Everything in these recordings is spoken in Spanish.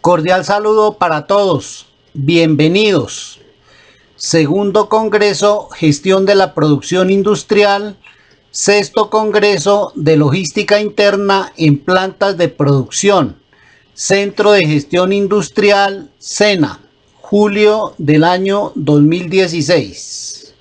Cordial saludo para todos. Bienvenidos. Segundo Congreso Gestión de la Producción Industrial. Sexto Congreso de Logística Interna en Plantas de Producción. Centro de Gestión Industrial, SENA. Julio del año 2016.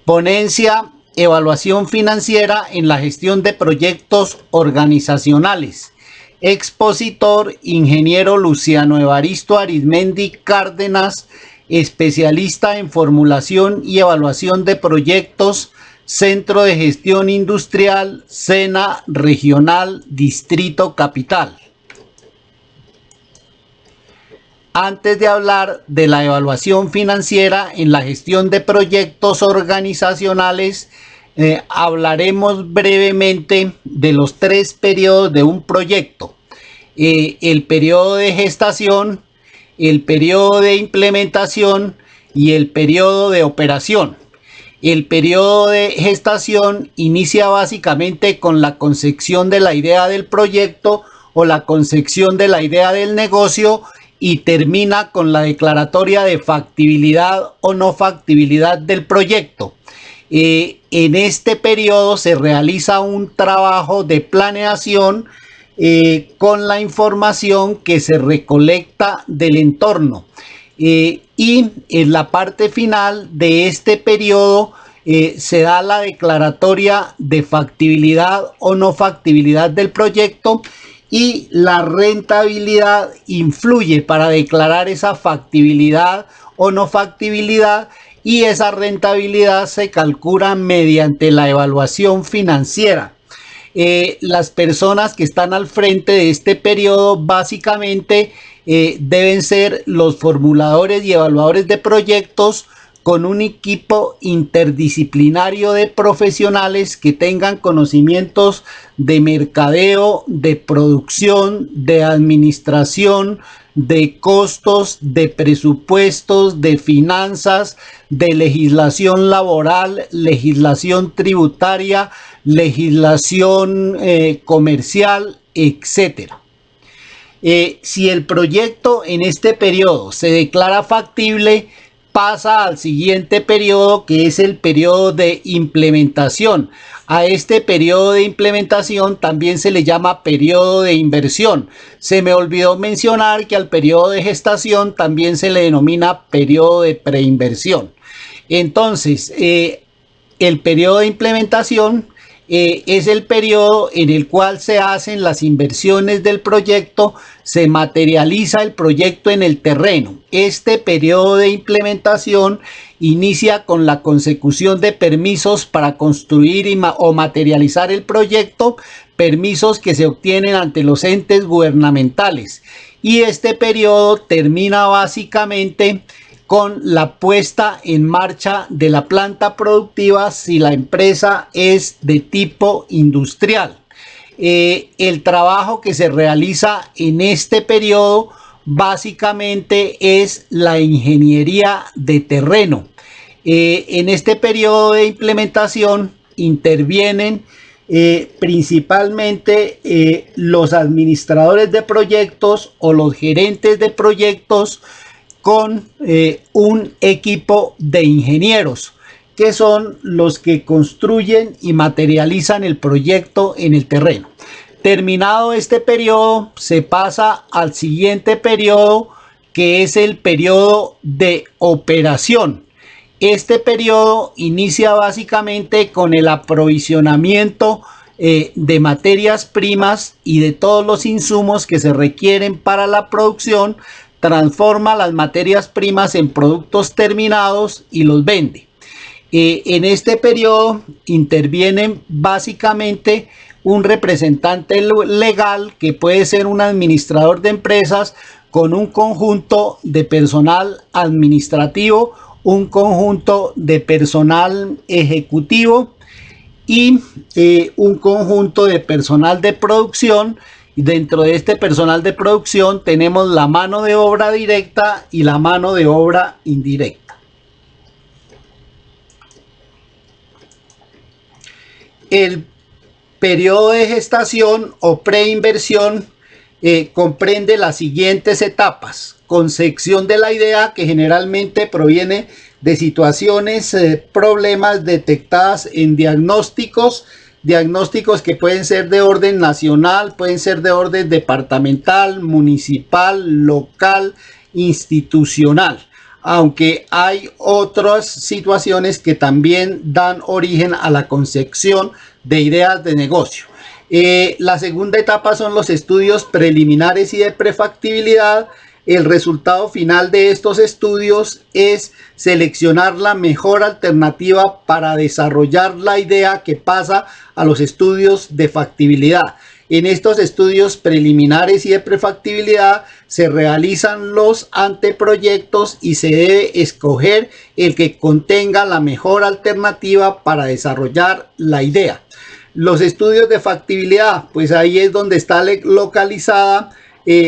Ponencia: Evaluación financiera en la gestión de proyectos organizacionales. Expositor: ingeniero Luciano Evaristo Arizmendi Cárdenas, especialista en formulación y evaluación de proyectos, Centro de Gestión Industrial, SENA Regional, Distrito Capital. Antes de hablar de la evaluación financiera en la gestión de proyectos organizacionales, hablaremos brevemente de los tres periodos de un proyecto: el periodo de gestación, el periodo de implementación y el periodo de operación. El periodo de gestación inicia básicamente con la concepción de la idea del proyecto o la concepción de la idea del negocio y termina con la declaratoria de factibilidad o no factibilidad del proyecto. En este periodo se realiza un trabajo de planeación con la información que se recolecta del entorno. Y en la parte final de este periodo se da la declaratoria de factibilidad o no factibilidad del proyecto, y la rentabilidad influye para declarar esa factibilidad o no factibilidad, y esa rentabilidad se calcula mediante la evaluación financiera. Las personas que están al frente de este periodo básicamente deben ser los formuladores y evaluadores de proyectos, con un equipo interdisciplinario de profesionales que tengan conocimientos de mercadeo, de producción, de administración, de costos, de presupuestos, de finanzas, de legislación laboral, legislación tributaria, legislación comercial, etc. Si el proyecto en este periodo se declara factible, pasa al siguiente periodo, que es el periodo de implementación. A este periodo de implementación también se le llama periodo de inversión. Se me olvidó mencionar que al periodo de gestación también se le denomina periodo de preinversión. Entonces, el periodo de implementación es el periodo en el cual se hacen las inversiones del proyecto, se materializa el proyecto en el terreno. Este periodo de implementación inicia con la consecución de permisos para construir o materializar el proyecto, permisos que se obtienen ante los entes gubernamentales, y este periodo termina básicamente con la puesta en marcha de la planta productiva si la empresa es de tipo industrial. El trabajo que se realiza en este periodo básicamente es la ingeniería de terreno. En este periodo de implementación intervienen principalmente los administradores de proyectos o los gerentes de proyectos, con un equipo de ingenieros, que son los que construyen y materializan el proyecto en el terreno. Terminado este periodo, se pasa al siguiente periodo, que es el periodo de operación. Este periodo inicia básicamente con el aprovisionamiento de materias primas y de todos los insumos que se requieren para la producción, transforma las materias primas en productos terminados y los vende. En este periodo intervienen básicamente un representante legal, que puede ser un administrador de empresas, con un conjunto de personal administrativo, un conjunto de personal ejecutivo y un conjunto de personal de producción. Dentro de este personal de producción tenemos la mano de obra directa y la mano de obra indirecta. Periodo de gestación o preinversión comprende las siguientes etapas: concepción de la idea, que generalmente proviene de situaciones, problemas detectadas en diagnósticos que pueden ser de orden nacional, pueden ser de orden departamental, municipal, local, institucional, aunque hay otras situaciones que también dan origen a la concepción de ideas de negocio. La segunda etapa son los estudios preliminares y de prefactibilidad. El resultado final de estos estudios es seleccionar la mejor alternativa para desarrollar la idea, que pasa a los estudios de factibilidad. En estos estudios preliminares y de prefactibilidad se realizan los anteproyectos y se debe escoger el que contenga la mejor alternativa para desarrollar la idea. Los estudios de factibilidad, pues ahí es donde está localizada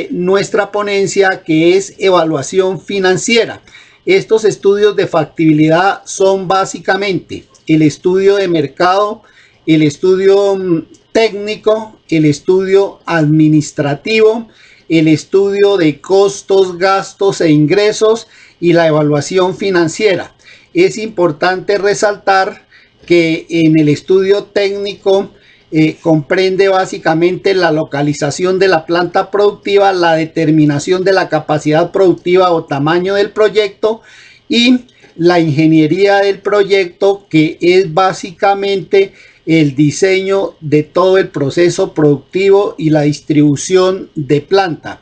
nuestra ponencia, que es evaluación financiera. Estos estudios de factibilidad son básicamente el estudio de mercado, el estudio técnico, el estudio administrativo, el estudio de costos, gastos e ingresos y la evaluación financiera. Es importante resaltar que en el estudio técnico comprende básicamente la localización de la planta productiva, la determinación de la capacidad productiva o tamaño del proyecto y la ingeniería del proyecto, que es básicamente el diseño de todo el proceso productivo y la distribución de planta.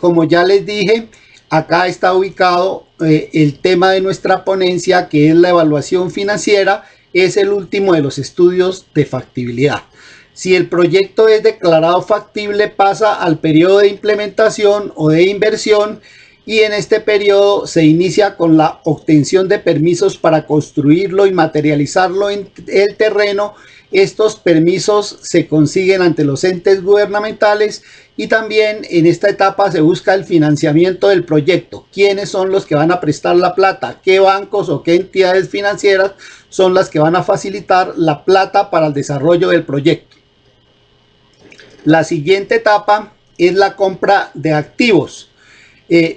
Como ya les dije, acá está ubicado el tema de nuestra ponencia, que es la evaluación financiera. Es el último de los estudios de factibilidad. Si el proyecto es declarado factible, pasa al periodo de implementación o de inversión, y en este periodo se inicia con la obtención de permisos para construirlo y materializarlo en el terreno. Estos permisos se consiguen ante los entes gubernamentales, y también en esta etapa se busca el financiamiento del proyecto. ¿Quiénes son los que van a prestar la plata? ¿Qué bancos o qué entidades financieras son las que van a facilitar la plata para el desarrollo del proyecto? La siguiente etapa es la compra de activos.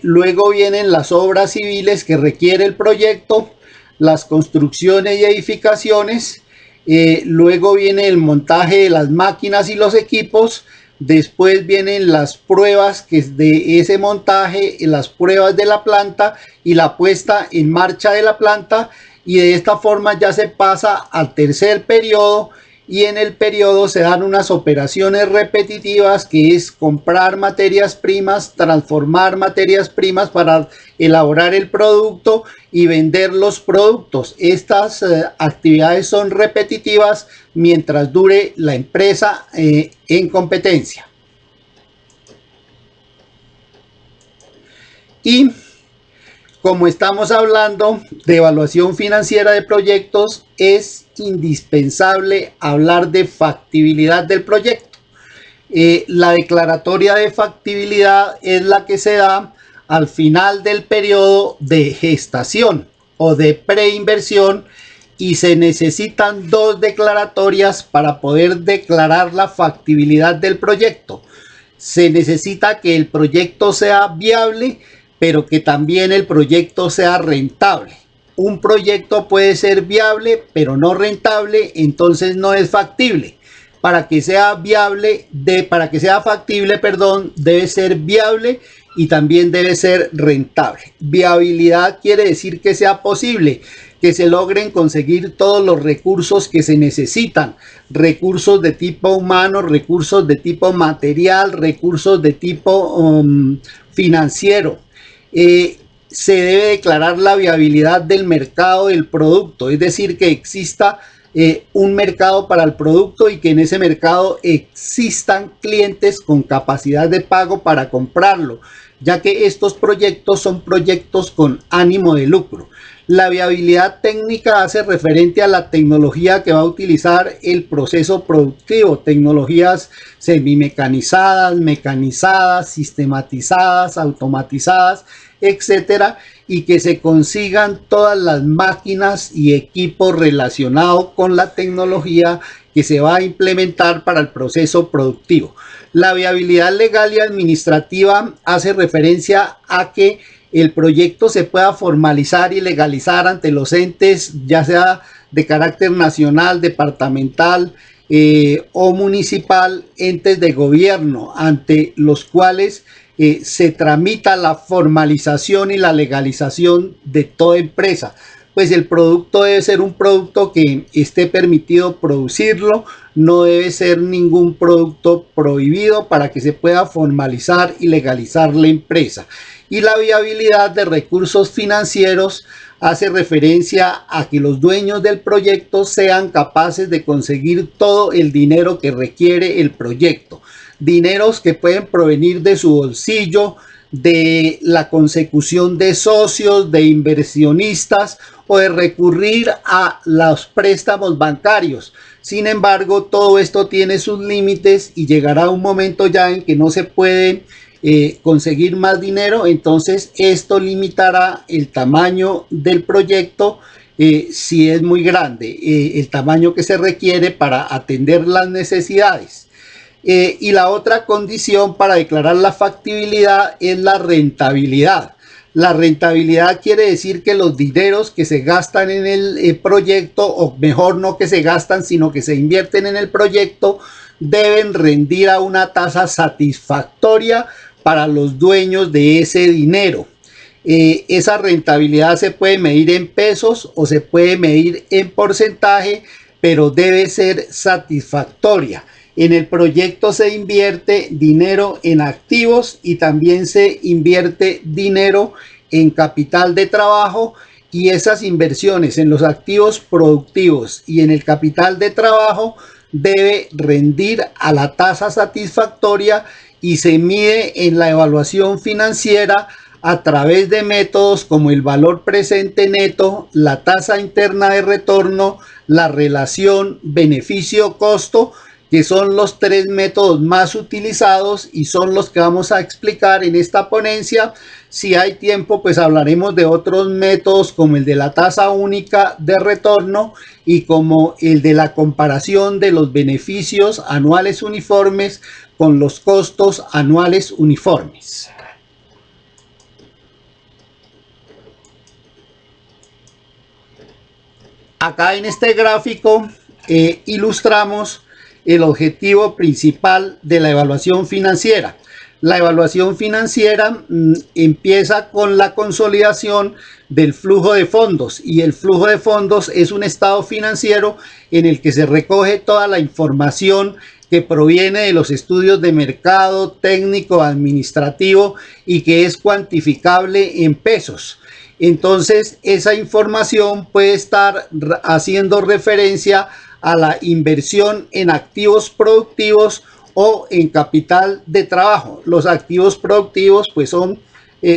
Luego vienen las obras civiles que requiere el proyecto, las construcciones y edificaciones. Luego viene el montaje de las máquinas y los equipos. Después vienen las pruebas que es de ese montaje, las pruebas de la planta y la puesta en marcha de la planta. Y de esta forma ya se pasa al tercer periodo, y en el periodo se dan unas operaciones repetitivas, que es comprar materias primas, transformar materias primas para elaborar el producto y vender los productos. Estas actividades son repetitivas mientras dure la empresa en competencia. Y como estamos hablando de evaluación financiera de proyectos, es indispensable hablar de factibilidad del proyecto. La declaratoria de factibilidad es la que se da al final del periodo de gestación o de preinversión, y se necesitan dos declaratorias para poder declarar la factibilidad del proyecto. Se necesita que el proyecto sea viable, pero que también el proyecto sea rentable. Un proyecto puede ser viable pero no rentable, entonces no es factible. Para que sea factible, debe ser viable y también debe ser rentable. Viabilidad quiere decir que sea posible, que se logren conseguir todos los recursos que se necesitan, recursos de tipo humano, recursos de tipo material, recursos de tipo financiero. Se debe declarar la viabilidad del mercado del producto, es decir, que exista un mercado para el producto y que en ese mercado existan clientes con capacidad de pago para comprarlo, ya que estos proyectos son proyectos con ánimo de lucro. La viabilidad técnica hace referente a la tecnología que va a utilizar el proceso productivo, tecnologías semimecanizadas, mecanizadas, sistematizadas, automatizadas. etcétera, y que se consigan todas las máquinas y equipos relacionados con la tecnología que se va a implementar para el proceso productivo. La viabilidad legal y administrativa hace referencia a que el proyecto se pueda formalizar y legalizar ante los entes, ya sea de carácter nacional, departamental o municipal, entes de gobierno, ante los cuales se tramita la formalización y la legalización de toda empresa. Pues el producto debe ser un producto que esté permitido producirlo, no debe ser ningún producto prohibido para que se pueda formalizar y legalizar la empresa. Y la viabilidad de recursos financieros hace referencia a que los dueños del proyecto sean capaces de conseguir todo el dinero que requiere el proyecto. Dineros que pueden provenir de su bolsillo, de la consecución de socios, de inversionistas o de recurrir a los préstamos bancarios. Sin embargo, todo esto tiene sus límites y llegará un momento ya en que no se puede conseguir más dinero, entonces esto limitará el tamaño del proyecto si es muy grande, el tamaño que se requiere para atender las necesidades. Y la otra condición para declarar la factibilidad es la rentabilidad. La rentabilidad quiere decir que los dineros que se gastan en el proyecto, o mejor no que se gastan, sino que se invierten en el proyecto, deben rendir a una tasa satisfactoria para los dueños de ese dinero. Esa rentabilidad se puede medir en pesos o se puede medir en porcentaje, pero debe ser satisfactoria. En el proyecto se invierte dinero en activos y también se invierte dinero en capital de trabajo, y esas inversiones en los activos productivos y en el capital de trabajo debe rendir a la tasa satisfactoria y se mide en la evaluación financiera a través de métodos como el valor presente neto, la tasa interna de retorno, la relación beneficio-costo, que son los tres métodos más utilizados y son los que vamos a explicar en esta ponencia. Si hay tiempo, pues hablaremos de otros métodos como el de la tasa única de retorno y como el de la comparación de los beneficios anuales uniformes con los costos anuales uniformes. Acá en este gráfico ilustramos el objetivo principal de la evaluación financiera. La evaluación financiera empieza con la consolidación del flujo de fondos, y el flujo de fondos es un estado financiero en el que se recoge toda la información que proviene de los estudios de mercado, técnico, administrativo, y que es cuantificable en pesos. Entonces, esa información puede estar haciendo referencia a la inversión en activos productivos o en capital de trabajo. Los activos productivos pues son,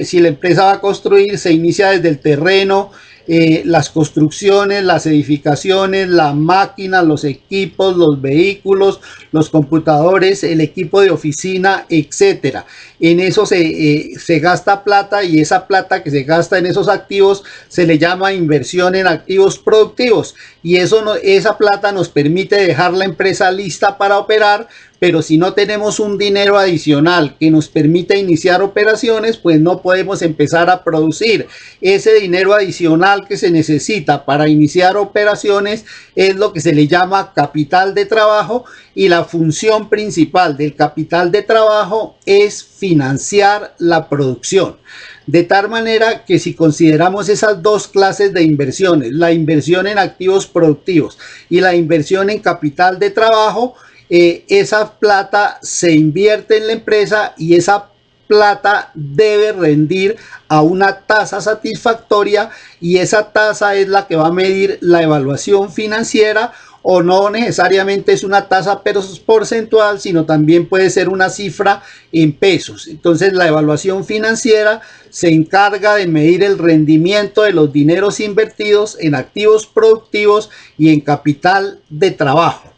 si la empresa va a construir, se inicia desde el terreno, las construcciones, las edificaciones, la máquina, los equipos, los vehículos, los computadores, el equipo de oficina, etcétera. En eso se gasta plata, y esa plata que se gasta en esos activos se le llama inversión en activos productivos, y esa plata nos permite dejar la empresa lista para operar. Pero si no tenemos un dinero adicional que nos permita iniciar operaciones, pues no podemos empezar a producir. Ese dinero adicional que se necesita para iniciar operaciones es lo que se le llama capital de trabajo, y la función principal del capital de trabajo es financiar la producción. De tal manera que si consideramos esas dos clases de inversiones, la inversión en activos productivos y la inversión en capital de trabajo, esa plata se invierte en la empresa y esa plata debe rendir a una tasa satisfactoria, y esa tasa es la que va a medir la evaluación financiera, o no necesariamente es una tasa porcentual, sino también puede ser una cifra en pesos. Entonces la evaluación financiera se encarga de medir el rendimiento de los dineros invertidos en activos productivos y en capital de trabajo.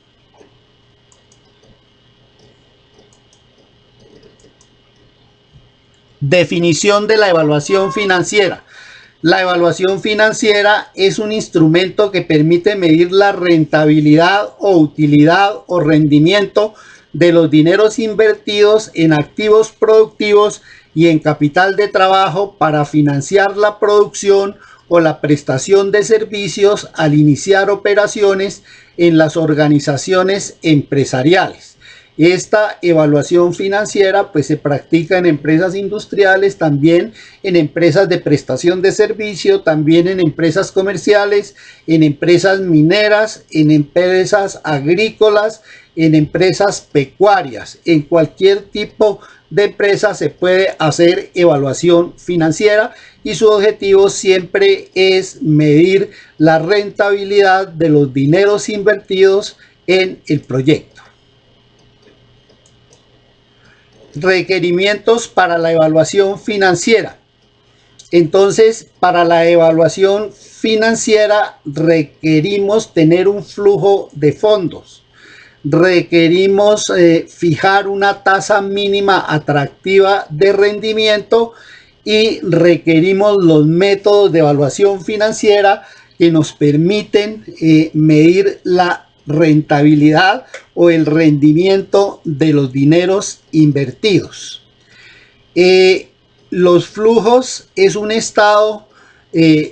Definición de la evaluación financiera. La evaluación financiera es un instrumento que permite medir la rentabilidad o utilidad o rendimiento de los dineros invertidos en activos productivos y en capital de trabajo para financiar la producción o la prestación de servicios al iniciar operaciones en las organizaciones empresariales. Esta evaluación financiera pues se practica en empresas industriales, también en empresas de prestación de servicio, también en empresas comerciales, en empresas mineras, en empresas agrícolas, en empresas pecuarias. En cualquier tipo de empresa se puede hacer evaluación financiera y su objetivo siempre es medir la rentabilidad de los dineros invertidos en el proyecto. Requerimientos para la evaluación financiera. Entonces, para la evaluación financiera requerimos tener un flujo de fondos. Requerimos fijar una tasa mínima atractiva de rendimiento y requerimos los métodos de evaluación financiera que nos permiten medir la rentabilidad o el rendimiento de los dineros invertidos. Los flujos es un estado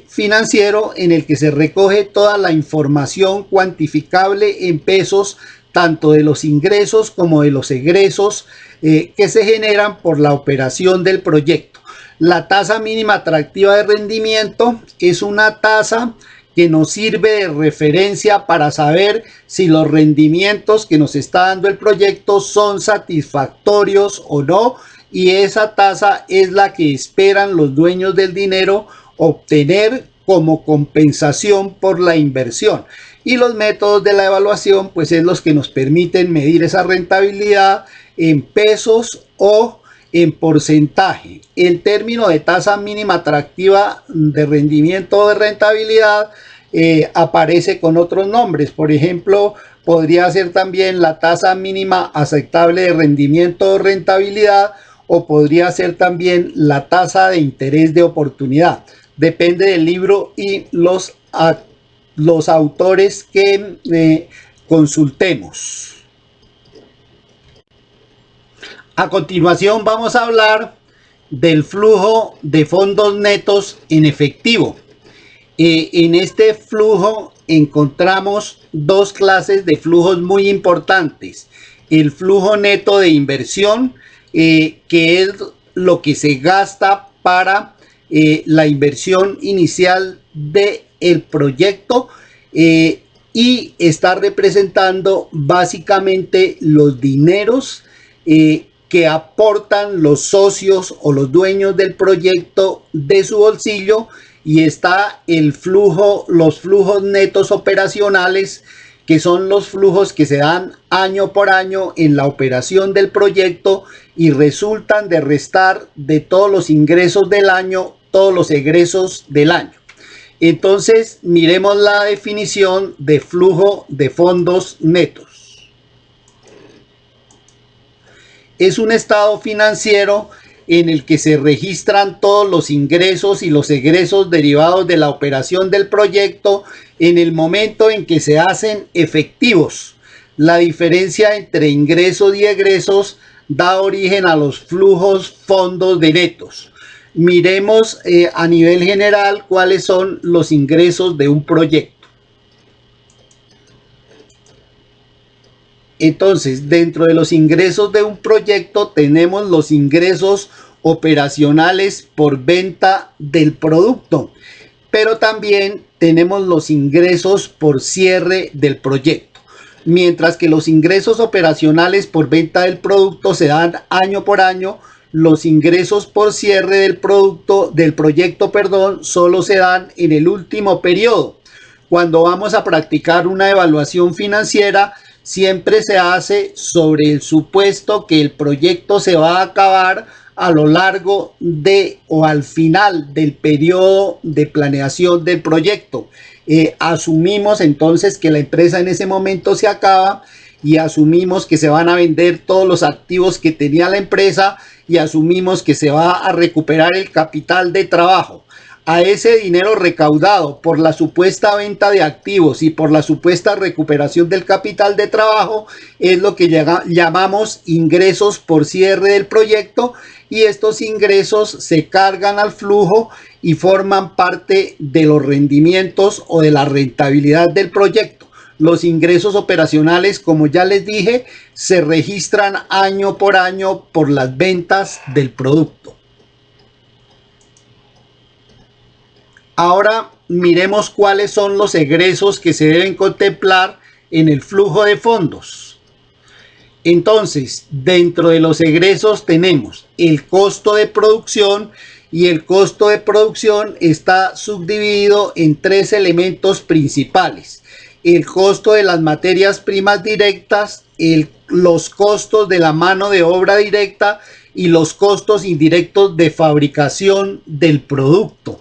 financiero en el que se recoge toda la información cuantificable en pesos, tanto de los ingresos como de los egresos que se generan por la operación del proyecto. La tasa mínima atractiva de rendimiento es una tasa que nos sirve de referencia para saber si los rendimientos que nos está dando el proyecto son satisfactorios o no, y esa tasa es la que esperan los dueños del dinero obtener como compensación por la inversión. Y los métodos de la evaluación pues es los que nos permiten medir esa rentabilidad en pesos o en porcentaje. El término de tasa mínima atractiva de rendimiento o de rentabilidad aparece con otros nombres. Por ejemplo, podría ser también la tasa mínima aceptable de rendimiento o rentabilidad, o podría ser también la tasa de interés de oportunidad. Depende del libro y los autores que consultemos. A continuación vamos a hablar del flujo de fondos netos en efectivo. En este flujo encontramos dos clases de flujos muy importantes. El flujo neto de inversión, que es lo que se gasta para la inversión inicial del proyecto, y está representando básicamente los dineros que aportan los socios o los dueños del proyecto de su bolsillo, y está el flujo, los flujos netos operacionales, que son los flujos que se dan año por año en la operación del proyecto y resultan de restar de todos los ingresos del año, todos los egresos del año. Entonces, miremos la definición de flujo de fondos netos. Es un estado financiero en el que se registran todos los ingresos y los egresos derivados de la operación del proyecto en el momento en que se hacen efectivos. La diferencia entre ingresos y egresos da origen a los flujos fondos de netos. Miremos a nivel general cuáles son los ingresos de un proyecto. Entonces, dentro de los ingresos de un proyecto tenemos los ingresos operacionales por venta del producto, pero también tenemos los ingresos por cierre del proyecto. Mientras que los ingresos operacionales por venta del producto se dan año por año, los ingresos por cierre del proyecto, solo se dan en el último periodo. Cuando vamos a practicar una evaluación financiera, siempre se hace sobre el supuesto que el proyecto se va a acabar a lo largo de o al final del periodo de planeación del proyecto. Asumimos entonces que la empresa en ese momento se acaba, y asumimos que se van a vender todos los activos que tenía la empresa y asumimos que se va a recuperar el capital de trabajo. A ese dinero recaudado por la supuesta venta de activos y por la supuesta recuperación del capital de trabajo es lo que llamamos ingresos por cierre del proyecto, y estos ingresos se cargan al flujo y forman parte de los rendimientos o de la rentabilidad del proyecto. Los ingresos operacionales, como ya les dije, se registran año por año por las ventas del producto. Ahora miremos cuáles son los egresos que se deben contemplar en el flujo de fondos. Entonces, dentro de los egresos tenemos el costo de producción, y el costo de producción está subdividido en tres elementos principales: el costo de las materias primas directas, los costos de la mano de obra directa y los costos indirectos de fabricación del producto.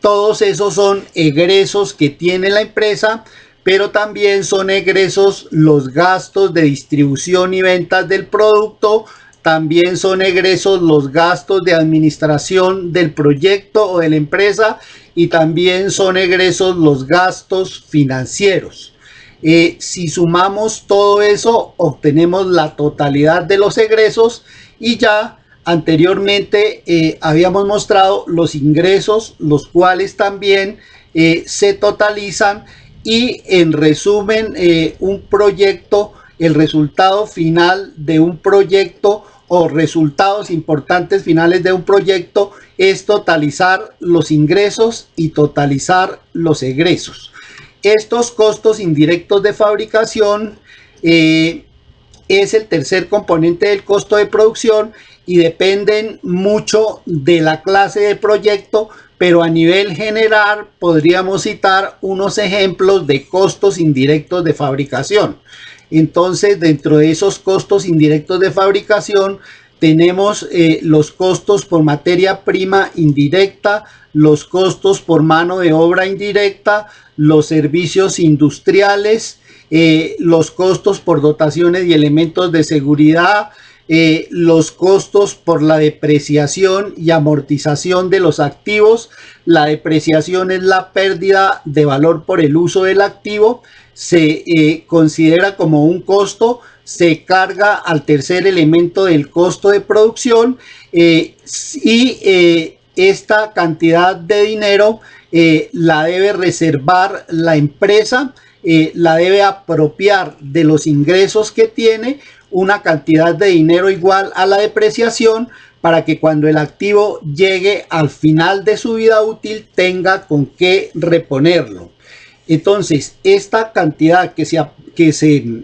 Todos esos son egresos que tiene la empresa, pero también son egresos los gastos de distribución y ventas del producto, también son egresos los gastos de administración del proyecto o de la empresa, y también son egresos los gastos financieros. Si sumamos todo eso, obtenemos la totalidad de los egresos, y ya anteriormente habíamos mostrado los ingresos, los cuales también se totalizan, y en resumen, un proyecto, el resultado final de un proyecto o resultados importantes finales de un proyecto es totalizar los ingresos y totalizar los egresos. Estos costos indirectos de fabricación es el tercer componente del costo de producción y dependen mucho de la clase de proyecto, pero a nivel general podríamos citar unos ejemplos de costos indirectos de fabricación. Entonces, dentro de esos costos indirectos de fabricación tenemos los costos por materia prima indirecta, los costos por mano de obra indirecta, los servicios industriales, los costos por dotaciones y elementos de seguridad, los costos por la depreciación y amortización de los activos. La depreciación es la pérdida de valor por el uso del activo, se considera como un costo, se carga al tercer elemento del costo de producción, esta cantidad de dinero la debe reservar la empresa, la debe apropiar de los ingresos que tiene una cantidad de dinero igual a la depreciación, para que cuando el activo llegue al final de su vida útil tenga con qué reponerlo. Entonces, esta cantidad que se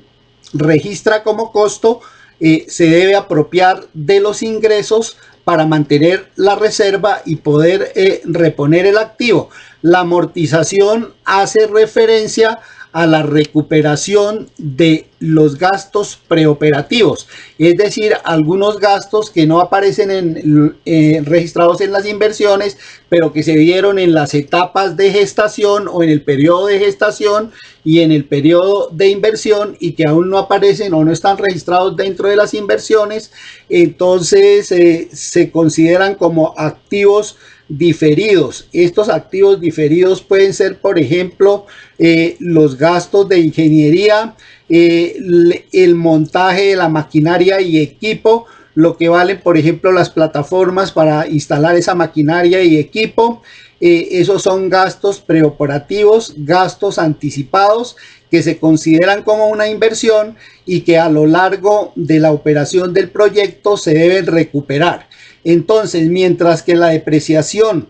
registra como costo se debe apropiar de los ingresos para mantener la reserva y poder reponer el activo. La amortización hace referencia a la recuperación de los gastos preoperativos, es decir, algunos gastos que no aparecen registrados en las inversiones, pero que se dieron en las etapas de gestación o en el periodo de gestación y en el periodo de inversión, y que aún no aparecen o no están registrados dentro de las inversiones. Entonces se consideran como activos diferidos. Estos activos diferidos pueden ser, por ejemplo, los gastos de ingeniería, el montaje de la maquinaria y equipo, lo que valen, por ejemplo, las plataformas para instalar esa maquinaria y equipo. Esos son gastos preoperativos, gastos anticipados, que se consideran como una inversión y que a lo largo de la operación del proyecto se deben recuperar. Entonces, mientras que la depreciación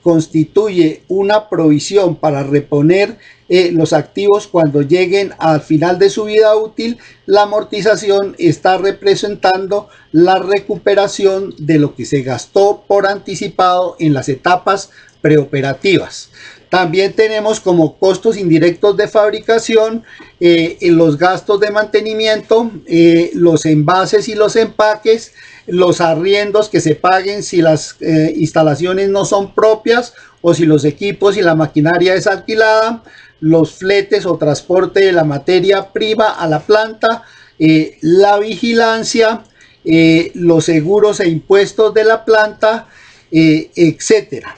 constituye una provisión para reponer los activos cuando lleguen al final de su vida útil, la amortización está representando la recuperación de lo que se gastó por anticipado en las etapas preoperativas. También tenemos como costos indirectos de fabricación los gastos de mantenimiento, los envases y los empaques, los arriendos que se paguen si las instalaciones no son propias o si los equipos y la maquinaria es alquilada, los fletes o transporte de la materia prima a la planta, la vigilancia, los seguros e impuestos de la planta, etcétera.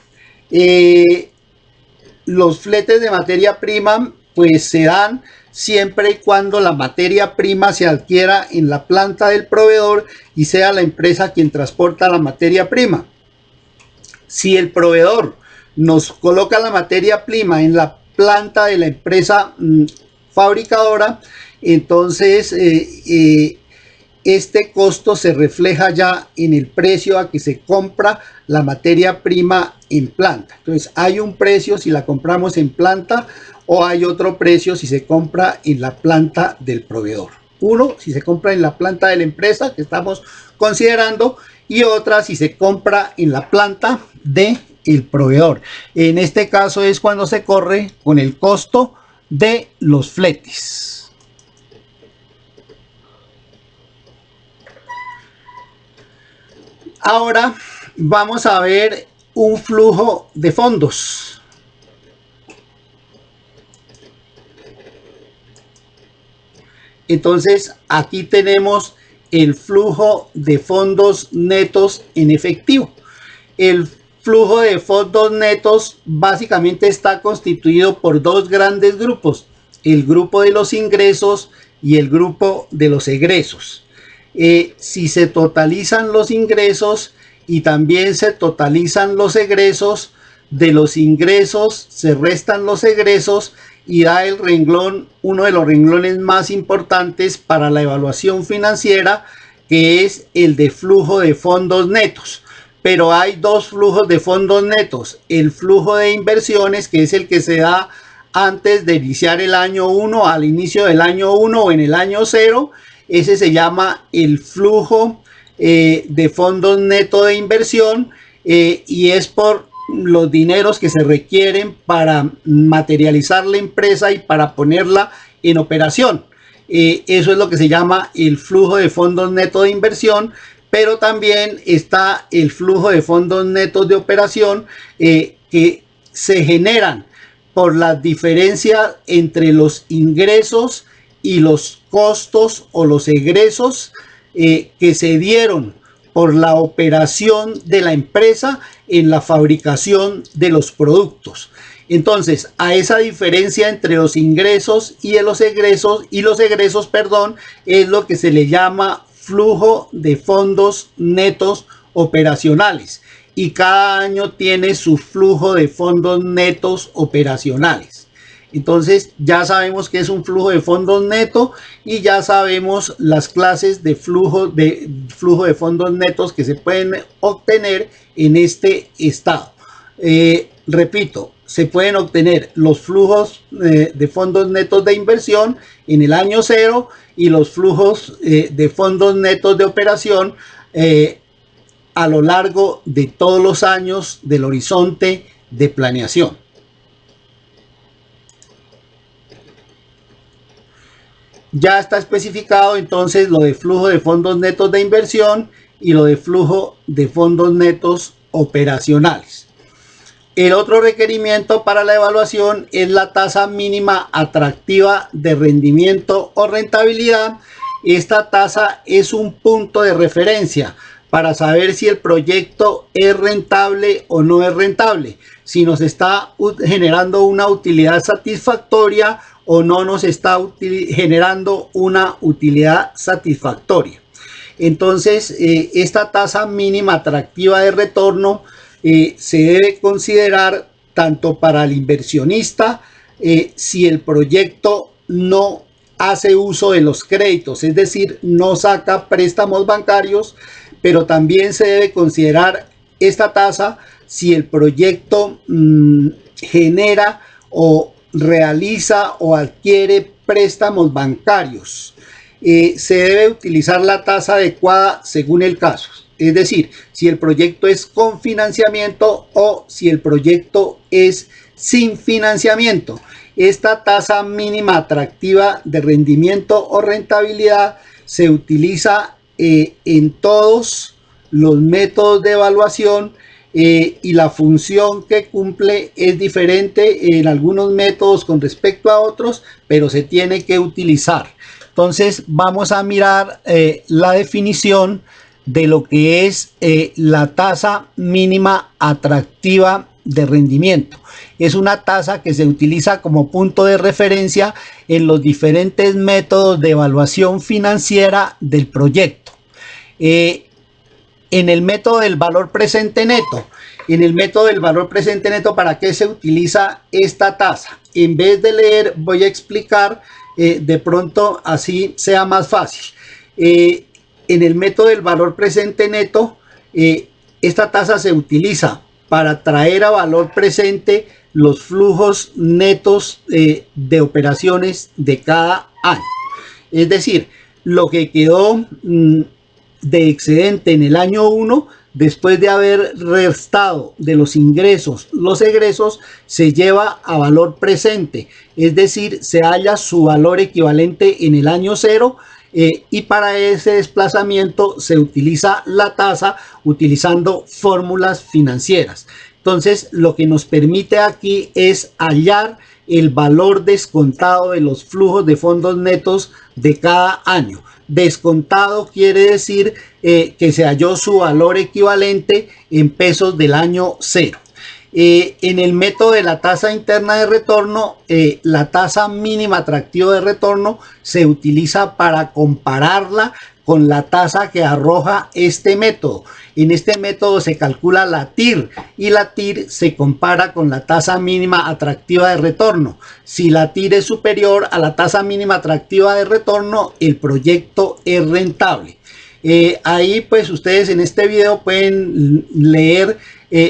Los fletes de materia prima pues se dan siempre y cuando la materia prima se adquiera en la planta del proveedor y sea la empresa quien transporta la materia prima. Si el proveedor nos coloca la materia prima en la planta de la empresa fabricadora, entonces este costo se refleja ya en el precio a que se compra la materia prima en planta. Entonces hay un precio si la compramos en planta o hay otro precio si se compra en la planta del proveedor. Uno, si se compra en la planta de la empresa que estamos considerando, y otra si se compra en la planta del proveedor. En este caso es cuando se corre con el costo de los fletes. Ahora vamos a ver un flujo de fondos. Entonces aquí tenemos el flujo de fondos netos en efectivo. El flujo de fondos netos básicamente está constituido por dos grandes grupos: el grupo de los ingresos y el grupo de los egresos. Si se totalizan los ingresos y también se totalizan los egresos, de los ingresos se restan los egresos y da el renglón, uno de los renglones más importantes para la evaluación financiera, que es el de flujo de fondos netos. Pero hay dos flujos de fondos netos: el flujo de inversiones, que es el que se da antes de iniciar el año 1, al inicio del año 1 o en el año 0. Ese se llama el flujo de fondos neto de inversión, y es por los dineros que se requieren para materializar la empresa y para ponerla en operación. Eso es lo que se llama el flujo de fondos neto de inversión. Pero también está el flujo de fondos netos de operación, que se generan por la diferencia entre los ingresos y los costos o los egresos que se dieron por la operación de la empresa en la fabricación de los productos. Entonces, a esa diferencia entre los ingresos y los egresos, es lo que se le llama flujo de fondos netos operacionales, y cada año tiene su flujo de fondos netos operacionales. Entonces ya sabemos que es un flujo de fondos neto y ya sabemos las clases de flujo de fondos netos que se pueden obtener en este estado. Repito, se pueden obtener los flujos de fondos netos de inversión en el año 0 y los flujos de fondos netos de operación a lo largo de todos los años del horizonte de planeación. Ya está especificado entonces lo de flujo de fondos netos de inversión y lo de flujo de fondos netos operacionales. El otro requerimiento para la evaluación es la tasa mínima atractiva de rendimiento o rentabilidad. Esta tasa es un punto de referencia para saber si el proyecto es rentable o no es rentable, si nos está generando una utilidad satisfactoria o no nos está generando una utilidad satisfactoria. Entonces, esta tasa mínima atractiva de retorno se debe considerar tanto para el inversionista si el proyecto no hace uso de los créditos, es decir, no saca préstamos bancarios, pero también se debe considerar esta tasa si el proyecto genera o realiza o adquiere préstamos bancarios. Se debe utilizar la tasa adecuada según el caso, es decir, si el proyecto es con financiamiento o si el proyecto es sin financiamiento. Esta tasa mínima atractiva de rendimiento o rentabilidad se utiliza en todos los métodos de evaluación y la función que cumple es diferente en algunos métodos con respecto a otros, pero se tiene que utilizar. Entonces vamos a mirar la definición de lo que es la tasa mínima atractiva de rendimiento. Es una tasa que se utiliza como punto de referencia en los diferentes métodos de evaluación financiera del proyecto. En el método del valor presente neto, ¿para qué se utiliza esta tasa? En vez de leer, voy a explicar, de pronto así sea más fácil. En el método del valor presente neto, esta tasa se utiliza para traer a valor presente los flujos netos de operaciones de cada año. Es decir, lo que quedó de excedente en el año 1, después de haber restado de los ingresos los egresos, se lleva a valor presente. Es decir, se halla su valor equivalente en el año 0. Y para ese desplazamiento se utiliza la tasa utilizando fórmulas financieras. Entonces, lo que nos permite aquí es hallar el valor descontado de los flujos de fondos netos de cada año. Descontado quiere decir que se halló su valor equivalente en pesos del año 0. En el método de la tasa interna de retorno, la tasa mínima atractiva de retorno se utiliza para compararla con la tasa que arroja este método. En este método se calcula la TIR y la TIR se compara con la tasa mínima atractiva de retorno. Si la TIR es superior a la tasa mínima atractiva de retorno, el proyecto es rentable. Ahí pues ustedes en este video pueden leer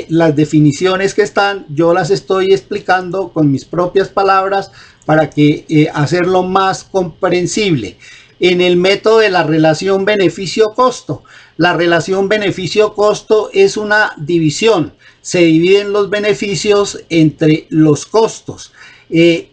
las definiciones que están. Yo las estoy explicando con mis propias palabras para que hacerlo más comprensible. En el método de la relación beneficio-costo, la relación beneficio-costo es una división. Se dividen los beneficios entre los costos. En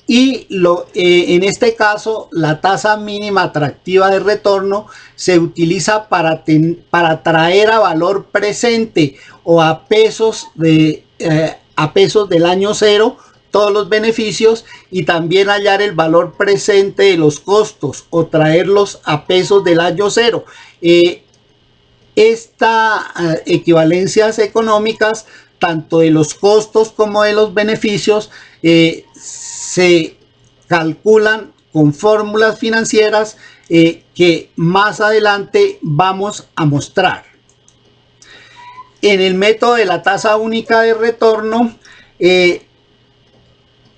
este caso, la tasa mínima atractiva de retorno se utiliza para traer a valor presente o a pesos del año 0 todos los beneficios, y también hallar el valor presente de los costos o traerlos a pesos del año 0. Estas equivalencias económicas, tanto de los costos como de los beneficios, se calculan con fórmulas financieras que más adelante vamos a mostrar. En el método de la tasa única de retorno,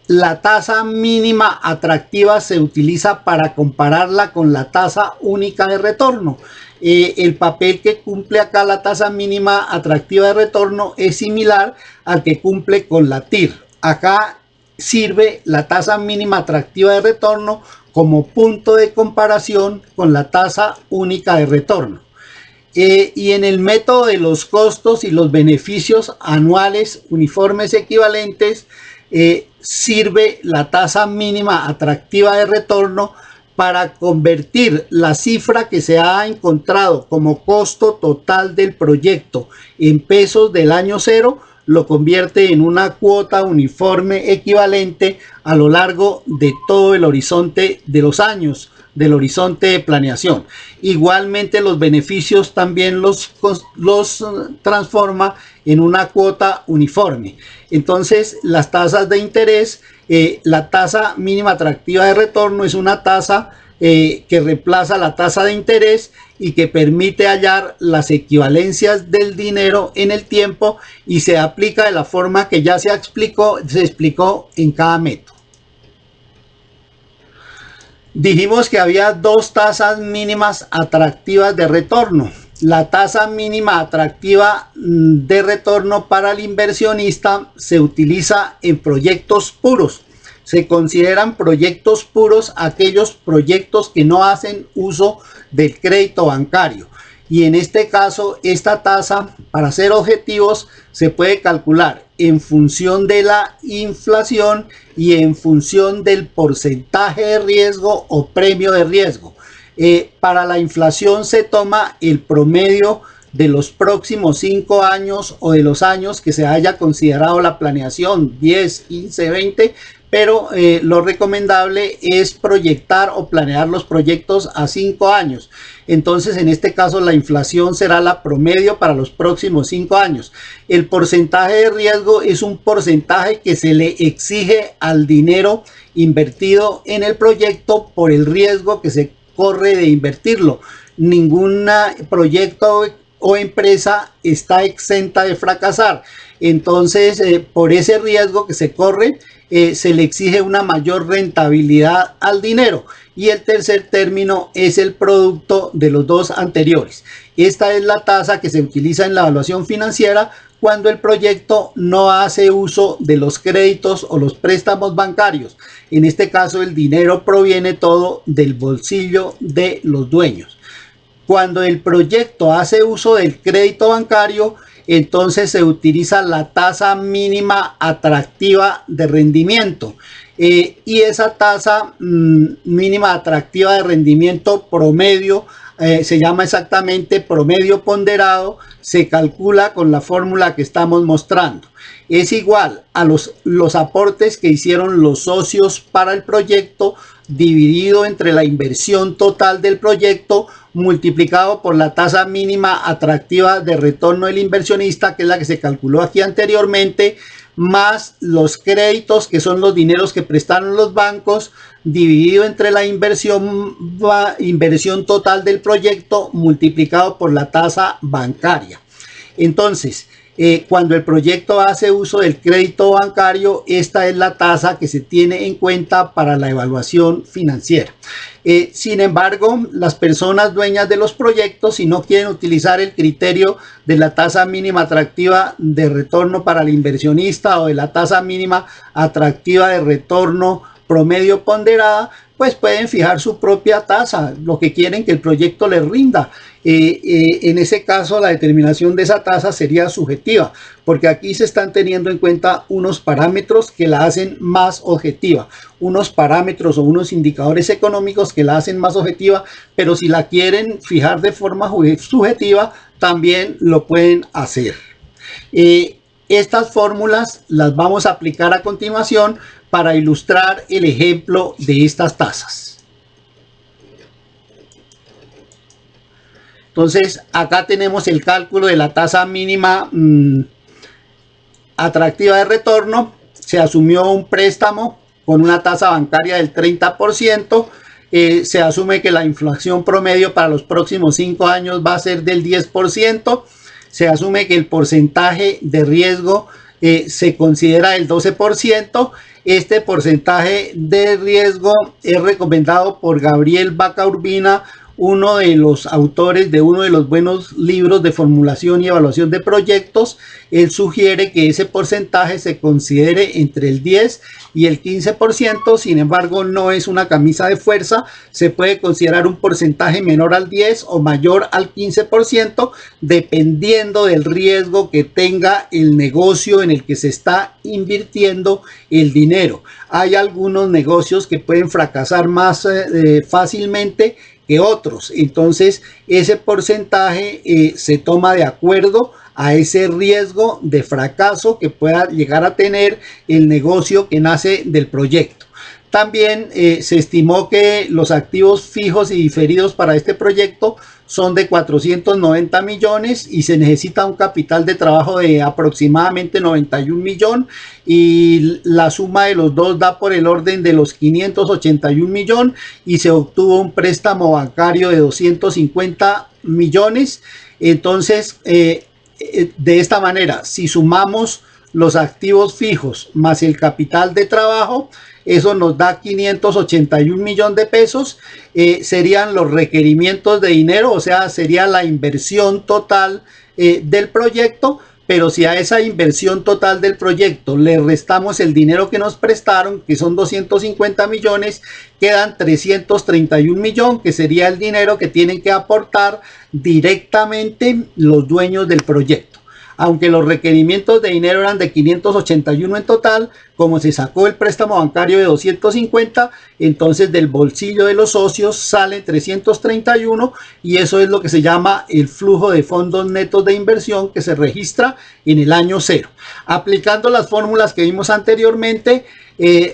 la tasa mínima atractiva se utiliza para compararla con la tasa única de retorno. El papel que cumple acá la tasa mínima atractiva de retorno es similar al que cumple con la TIR. Acá sirve la tasa mínima atractiva de retorno como punto de comparación con la tasa única de retorno. Y en el método de los costos y los beneficios anuales uniformes equivalentes, sirve la tasa mínima atractiva de retorno para convertir la cifra que se ha encontrado como costo total del proyecto en pesos del año 0, lo convierte en una cuota uniforme equivalente a lo largo de todo el horizonte de los años del horizonte de planeación. Igualmente los beneficios también los transforma en una cuota uniforme. Entonces las tasas de interés, la tasa mínima atractiva de retorno es una tasa que reemplaza la tasa de interés y que permite hallar las equivalencias del dinero en el tiempo, y se aplica de la forma que ya se explicó en cada método. Dijimos que había dos tasas mínimas atractivas de retorno. La tasa mínima atractiva de retorno para el inversionista se utiliza en proyectos puros. Se consideran proyectos puros aquellos proyectos que no hacen uso del crédito bancario. Y en este caso, esta tasa, para ser objetivos, se puede calcular en función de la inflación y en función del porcentaje de riesgo o premio de riesgo. Para la inflación se toma el promedio de los próximos 5 años o de los años que se haya considerado la planeación, 10, 15, 20, pero lo recomendable es proyectar o planear los proyectos a 5 años. Entonces, en este caso, la inflación será la promedio para los próximos 5 años. El porcentaje de riesgo es un porcentaje que se le exige al dinero invertido en el proyecto por el riesgo que se corre de invertirlo. Ningún proyecto o empresa está exenta de fracasar. Entonces, por ese riesgo que se corre, se le exige una mayor rentabilidad al dinero. Y el tercer término es el producto de los dos anteriores. Esta es la tasa que se utiliza en la evaluación financiera cuando el proyecto no hace uso de los créditos o los préstamos bancarios. En este caso, el dinero proviene todo del bolsillo de los dueños. Cuando el proyecto hace uso del crédito bancario, entonces se utiliza la tasa mínima atractiva de rendimiento. Y esa tasa mínima atractiva de rendimiento promedio se llama exactamente promedio ponderado, se calcula con la fórmula que estamos mostrando. Es igual a los aportes que hicieron los socios para el proyecto dividido entre la inversión total del proyecto multiplicado por la tasa mínima atractiva de retorno del inversionista, que es la que se calculó aquí anteriormente, más los créditos, que son los dineros que prestaron los bancos, dividido entre la inversión total del proyecto multiplicado por la tasa bancaria. Entonces, cuando el proyecto hace uso del crédito bancario, esta es la tasa que se tiene en cuenta para la evaluación financiera. Sin embargo, las personas dueñas de los proyectos, si no quieren utilizar el criterio de la tasa mínima atractiva de retorno para el inversionista o de la tasa mínima atractiva de retorno promedio ponderada, pues pueden fijar su propia tasa, lo que quieren que el proyecto les rinda. En ese caso, la determinación de esa tasa sería subjetiva, porque aquí se están teniendo en cuenta unos parámetros que la hacen más objetiva, unos parámetros o unos indicadores económicos que la hacen más objetiva, pero si la quieren fijar de forma subjetiva, también lo pueden hacer. Estas fórmulas las vamos a aplicar a continuación para ilustrar el ejemplo de estas tasas. Entonces, acá tenemos el cálculo de la tasa mínima atractiva de retorno. Se asumió un préstamo con una tasa bancaria del 30%. Se asume que la inflación promedio para los próximos 5 años va a ser del 10%. Se asume que el porcentaje de riesgo se considera el 12%. Este porcentaje de riesgo es recomendado por Gabriel Vaca Urbina, uno de los autores de uno de los buenos libros de formulación y evaluación de proyectos. Él sugiere que ese porcentaje se considere entre el 10 y el 15%, sin embargo no es una camisa de fuerza, se puede considerar un porcentaje menor al 10 o mayor al 15%, dependiendo del riesgo que tenga el negocio en el que se está invirtiendo el dinero. Hay algunos negocios que pueden fracasar más fácilmente que otros, entonces ese porcentaje se toma de acuerdo a ese riesgo de fracaso que pueda llegar a tener el negocio que nace del proyecto. También se estimó que los activos fijos y diferidos para este proyecto son de 490 millones y se necesita un capital de trabajo de aproximadamente 91 millones y la suma de los dos da por el orden de los 581 millones y se obtuvo un préstamo bancario de 250 millones. Entonces, de esta manera, si sumamos los activos fijos más el capital de trabajo, eso nos da 581 millones de pesos, serían los requerimientos de dinero, o sea, sería la inversión total del proyecto, pero si a esa inversión total del proyecto le restamos el dinero que nos prestaron, que son 250 millones, quedan 331 millones, que sería el dinero que tienen que aportar directamente los dueños del proyecto. aunque los requerimientos de dinero eran de 581 en total, como se sacó el préstamo bancario de 250, entonces del bolsillo de los socios salen 331 y eso es lo que se llama el flujo de fondos netos de inversión que se registra en el año cero. Aplicando las fórmulas que vimos anteriormente,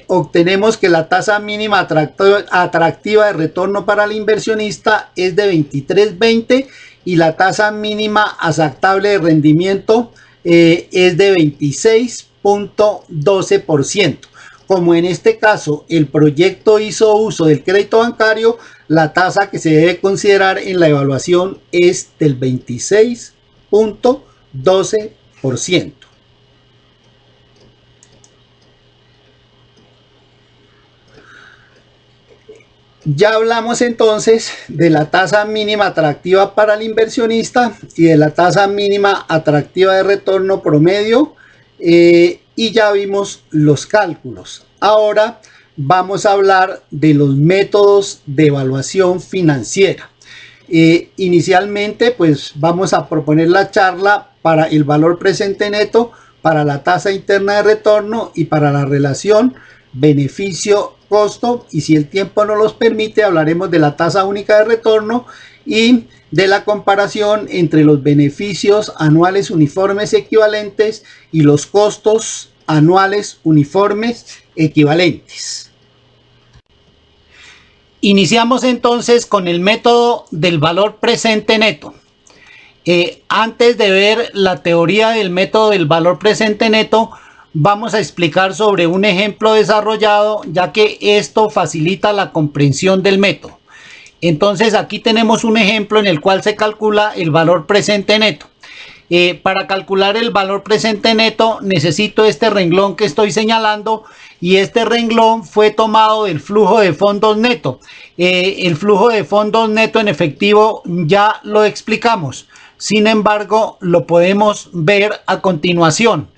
obtenemos que la tasa mínima atractiva de retorno para el inversionista es de 23.20 y la tasa mínima aceptable de rendimiento es de 26.12%. Como en este caso el proyecto hizo uso del crédito bancario, la tasa que se debe considerar en la evaluación es del 26.12%. Ya hablamos entonces de la tasa mínima atractiva para el inversionista y de la tasa mínima atractiva de retorno promedio y ya vimos los cálculos. Ahora vamos a hablar de los métodos de evaluación financiera. Inicialmente pues vamos a proponer la charla para el valor presente neto, para la tasa interna de retorno y para la relación beneficio-costo, y si el tiempo no los permite hablaremos de la tasa única de retorno y de la comparación entre los beneficios anuales uniformes equivalentes y los costos anuales uniformes equivalentes. Iniciamos entonces con el método del valor presente neto. Antes de ver la teoría del método del valor presente neto, vamos a explicar sobre un ejemplo desarrollado, ya que esto facilita la comprensión del método. Entonces aquí tenemos un ejemplo en el cual se calcula el valor presente neto. Para calcular el valor presente neto necesito este renglón que estoy señalando, y este renglón fue tomado del flujo de fondos neto. El flujo de fondos neto en efectivo ya lo explicamos, sin embargo lo podemos ver a continuación.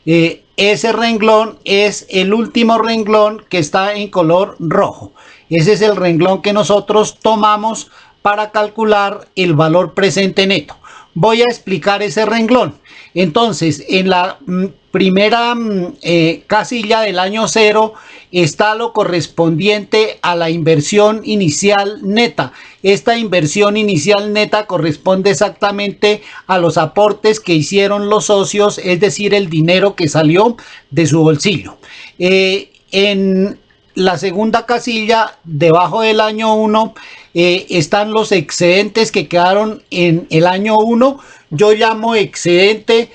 Ese renglón es el último renglón que está en color rojo. Ese es el renglón que nosotros tomamos para calcular el valor presente neto. Voy a explicar ese renglón. Entonces, en la primera casilla del año cero está lo correspondiente a la inversión inicial neta. Esta inversión inicial neta corresponde exactamente a los aportes que hicieron los socios, es decir, el dinero que salió de su bolsillo. En la segunda casilla, debajo del año 1, están los excedentes que quedaron en el año 1. Yo llamo excedente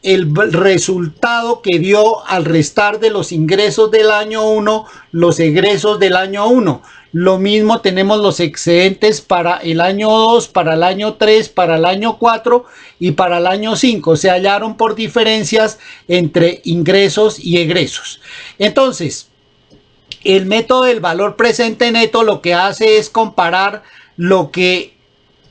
el resultado que dio al restar de los ingresos del año 1 los egresos del año 1. Lo mismo tenemos los excedentes para el año 2, para el año 3, para el año 4 y para el año 5. Se hallaron por diferencias entre ingresos y egresos. Entonces, el método del valor presente neto lo que hace es comparar lo que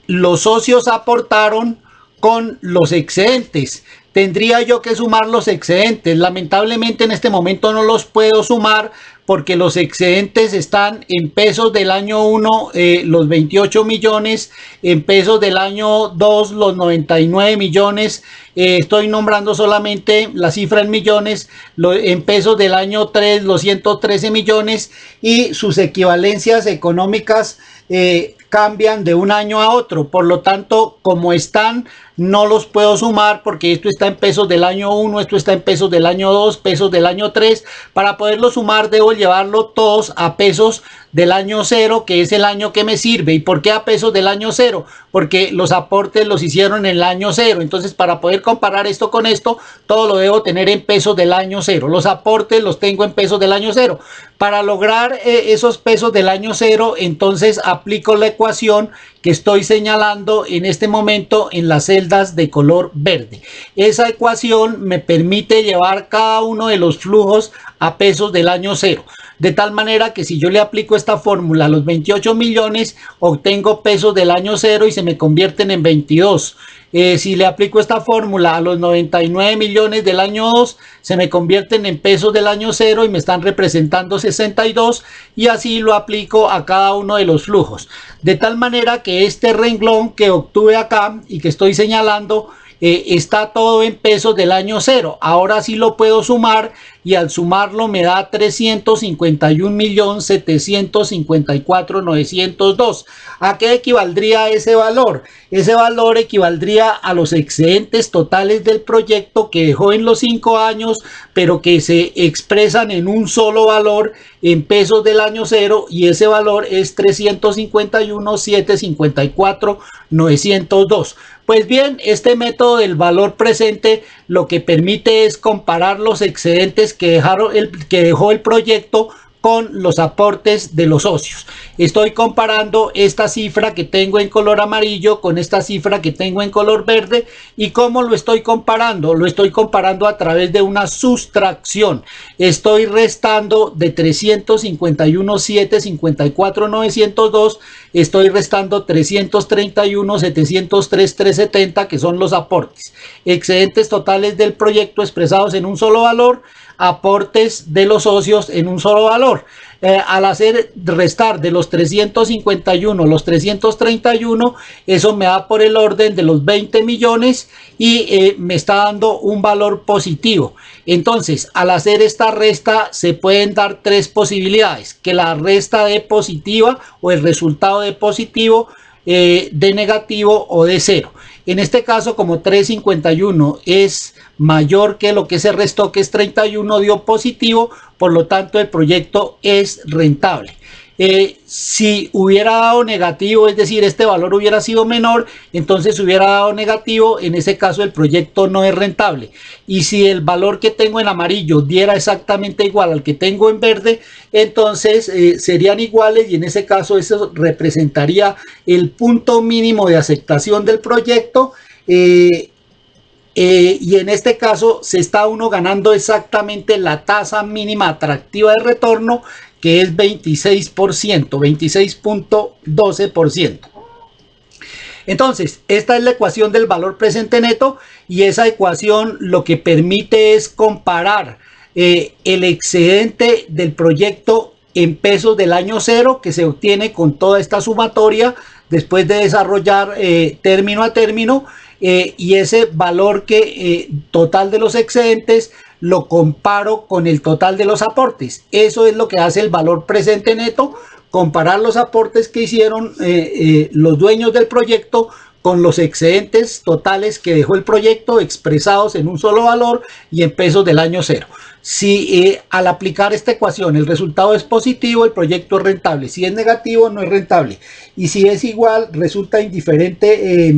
los socios aportaron con los excedentes. Tendría yo que sumar los excedentes. Lamentablemente en este momento no los puedo sumar porque los excedentes están en pesos del año 1, los 28 millones, en pesos del año 2, los 99 millones. Estoy nombrando solamente la cifra en millones, en pesos del año 3, los 113 millones, y sus equivalencias económicas cambian de un año a otro. Por lo tanto, como están, no los puedo sumar porque esto está en pesos del año 1, esto está en pesos del año 2, pesos del año 3. Para poderlo sumar debo llevarlo todos a pesos del año 0, que es el año que me sirve. ¿Y por qué a pesos del año 0? Porque los aportes los hicieron en el año 0. Entonces, para poder comparar esto con esto, todo lo debo tener en pesos del año 0. Los aportes los tengo en pesos del año 0. Para lograr esos pesos del año 0, entonces aplico la ecuación que estoy señalando en este momento en las celdas de color verde. Esa ecuación me permite llevar cada uno de los flujos a pesos del año 0. De tal manera que si yo le aplico esta fórmula a los 28 millones, obtengo pesos del año 0 y se me convierten en 22. Si le aplico esta fórmula a los 99 millones del año 2, se me convierten en pesos del año 0 y me están representando 62, y así lo aplico a cada uno de los flujos. De tal manera que este renglón que obtuve acá y que estoy señalando está todo en pesos del año 0. Ahora sí lo puedo sumar y al sumarlo me da 351.754.902. ¿A qué equivaldría ese valor? Ese valor equivaldría a los excedentes totales del proyecto que dejó en los 5 años, pero que se expresan en un solo valor en pesos del año 0, y ese valor es 351.754.902. Pues bien, este método del valor presente lo que permite es comparar los excedentes que dejó el proyecto con los aportes de los socios. Estoy comparando esta cifra que tengo en color amarillo con esta cifra que tengo en color verde. ¿Y cómo lo estoy comparando? Lo estoy comparando a través de una sustracción. Estoy restando de 351.754.902, estoy restando 331.703.370, que son los aportes. Excedentes totales del proyecto expresados en un solo valor, aportes de los socios en un solo valor. Al hacer restar de los 351 los 331, eso me da por el orden de los 20 millones y me está dando un valor positivo. Entonces, al hacer esta resta se pueden dar tres posibilidades: que la resta dé positiva o el resultado dé positivo, de negativo o de 0. En este caso, como 351 es mayor que lo que se restó, que es 31, dio positivo, por lo tanto el proyecto es rentable. Si hubiera dado negativo, es decir, este valor hubiera sido menor, entonces hubiera dado negativo, en ese caso el proyecto no es rentable. Y si el valor que tengo en amarillo diera exactamente igual al que tengo en verde, entonces serían iguales, y en ese caso eso representaría el punto mínimo de aceptación del proyecto. Y en este caso se está uno ganando exactamente la tasa mínima atractiva de retorno, que es 26%, 26.12%. Entonces, esta es la ecuación del valor presente neto, y esa ecuación lo que permite es comparar el excedente del proyecto en pesos del año 0, que se obtiene con toda esta sumatoria después de desarrollar término a término, y ese valor total de los excedentes lo comparo con el total de los aportes. Eso es lo que hace el valor presente neto: comparar los aportes que hicieron los dueños del proyecto con los excedentes totales que dejó el proyecto expresados en un solo valor y en pesos del año 0. Si al aplicar esta ecuación el resultado es positivo, el proyecto es rentable. Si es negativo, no es rentable. Y si es igual, resulta indiferente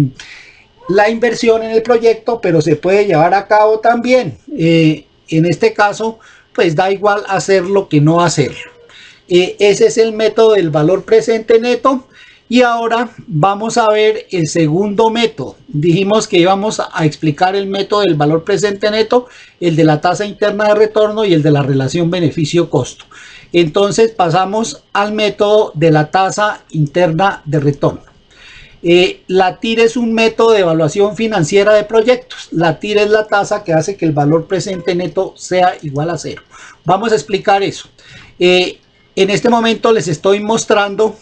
la inversión en el proyecto, pero se puede llevar a cabo también. En este caso, pues da igual hacerlo que no hacerlo. Ese es el método del valor presente neto. Y ahora vamos a ver el segundo método. Dijimos que íbamos a explicar el método del valor presente neto, el de la tasa interna de retorno y el de la relación beneficio-costo. Entonces pasamos al método de la tasa interna de retorno. La TIR es un método de evaluación financiera de proyectos. La TIR es la tasa que hace que el valor presente neto sea igual a 0. Vamos a explicar eso. En este momento les estoy mostrando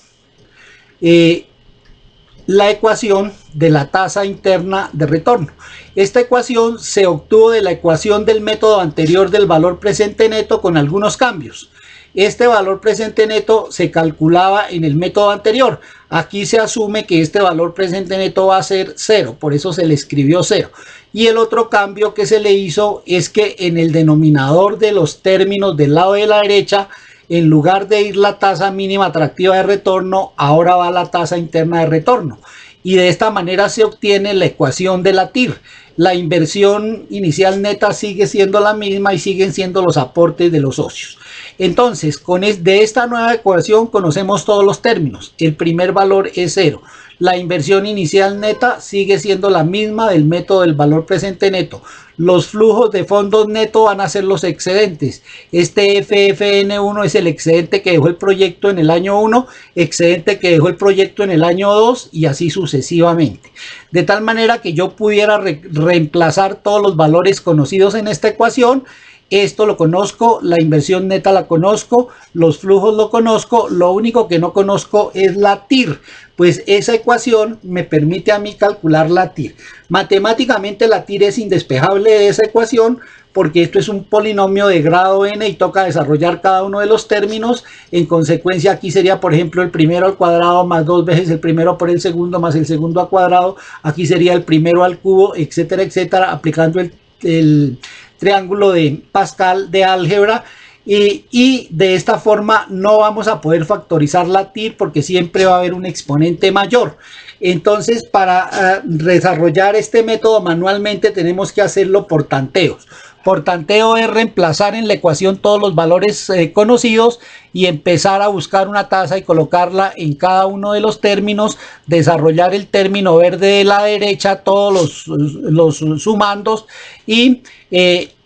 la ecuación de la tasa interna de retorno. Esta ecuación se obtuvo de la ecuación del método anterior del valor presente neto con algunos cambios. Este valor presente neto se calculaba en el método anterior. Aquí se asume que este valor presente neto va a ser 0, por eso se le escribió 0. Y el otro cambio que se le hizo es que en el denominador de los términos del lado de la derecha, en lugar de ir la tasa mínima atractiva de retorno, ahora va la tasa interna de retorno. Y de esta manera se obtiene la ecuación de la TIR. La inversión inicial neta sigue siendo la misma y siguen siendo los aportes de los socios. Entonces, de esta nueva ecuación conocemos todos los términos. El primer valor es 0. La inversión inicial neta sigue siendo la misma del método del valor presente neto. Los flujos de fondos neto van a ser los excedentes. Este FFN1 es el excedente que dejó el proyecto en el año 1, excedente que dejó el proyecto en el año 2 y así sucesivamente. De tal manera que yo pudiera reemplazar todos los valores conocidos en esta ecuación Esto lo conozco, la inversión neta la conozco, los flujos lo conozco, lo único que no conozco es la TIR, pues esa ecuación me permite a mí calcular la TIR. Matemáticamente la TIR es indespejable de esa ecuación porque esto es un polinomio de grado n y toca desarrollar cada uno de los términos. En consecuencia aquí sería, por ejemplo, el primero al cuadrado más 2 veces el primero por el segundo más el segundo al cuadrado. Aquí sería el primero al cubo, etcétera, etcétera, aplicando el triángulo de Pascal de álgebra. Y de esta forma no vamos a poder factorizar la TIR porque siempre va a haber un exponente mayor. Entonces, para desarrollar este método manualmente tenemos que hacerlo por tanteos. Por tanteo es reemplazar en la ecuación todos los valores conocidos y empezar a buscar una tasa y colocarla en cada uno de los términos, desarrollar el término verde de la derecha, todos los sumandos y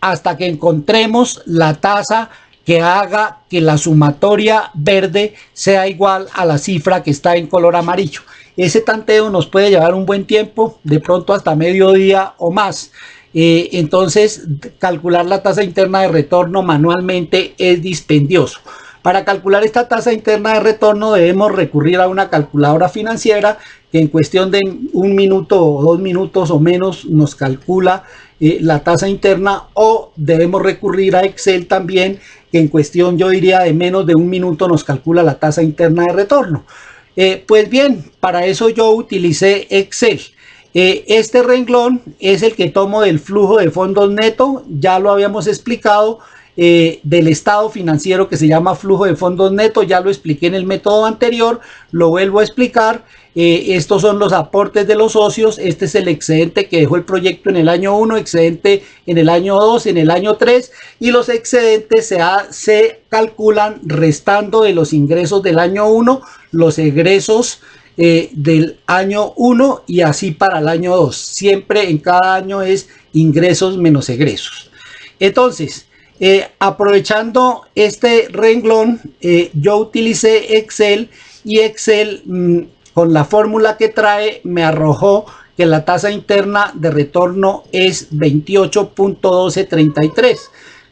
hasta que encontremos la tasa que haga que la sumatoria verde sea igual a la cifra que está en color amarillo. Ese tanteo nos puede llevar un buen tiempo, de pronto hasta mediodía o más. Entonces, calcular la tasa interna de retorno manualmente es dispendioso. Para calcular esta tasa interna de retorno debemos recurrir a una calculadora financiera que en cuestión de 1 minuto o 2 minutos o menos nos calcula la tasa interna, o debemos recurrir a Excel también, que en cuestión yo diría de menos de 1 minuto nos calcula la tasa interna de retorno. Pues bien, para eso yo utilicé Excel. Este renglón es el que tomo del flujo de fondos neto, ya lo habíamos explicado, del estado financiero que se llama flujo de fondos neto, ya lo expliqué en el método anterior, lo vuelvo a explicar. Estos son los aportes de los socios, este es el excedente que dejó el proyecto en el año 1, excedente en el año 2, en el año 3, y los excedentes se calculan restando de los ingresos del año 1, los egresos del año 1 y así para el año 2. Siempre en cada año es ingresos menos egresos. Entonces, aprovechando este renglón, yo utilicé Excel y Excel con la fórmula que trae me arrojó que la tasa interna de retorno es 28.1233.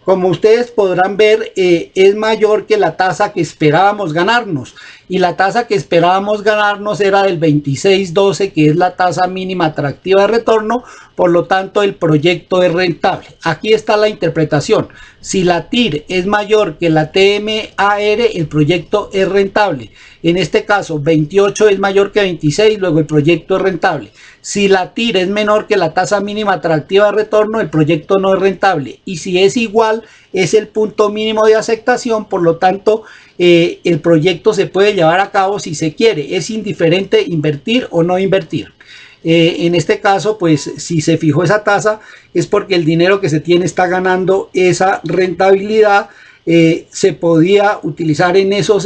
Como ustedes podrán ver, es mayor que la tasa que esperábamos ganarnos. Y la tasa que esperábamos ganarnos era del 26.12, que es la tasa mínima atractiva de retorno. Por lo tanto, el proyecto es rentable. Aquí está la interpretación. Si la TIR es mayor que la TMAR, el proyecto es rentable. En este caso, 28 es mayor que 26, luego el proyecto es rentable. Si la TIR es menor que la tasa mínima atractiva de retorno, el proyecto no es rentable. Y si es igual, es el punto mínimo de aceptación, por lo tanto, el proyecto se puede llevar a cabo si se quiere. Es indiferente invertir o no invertir. En este caso, pues si se fijó esa tasa es porque el dinero que se tiene está ganando esa rentabilidad. Se podía utilizar en esos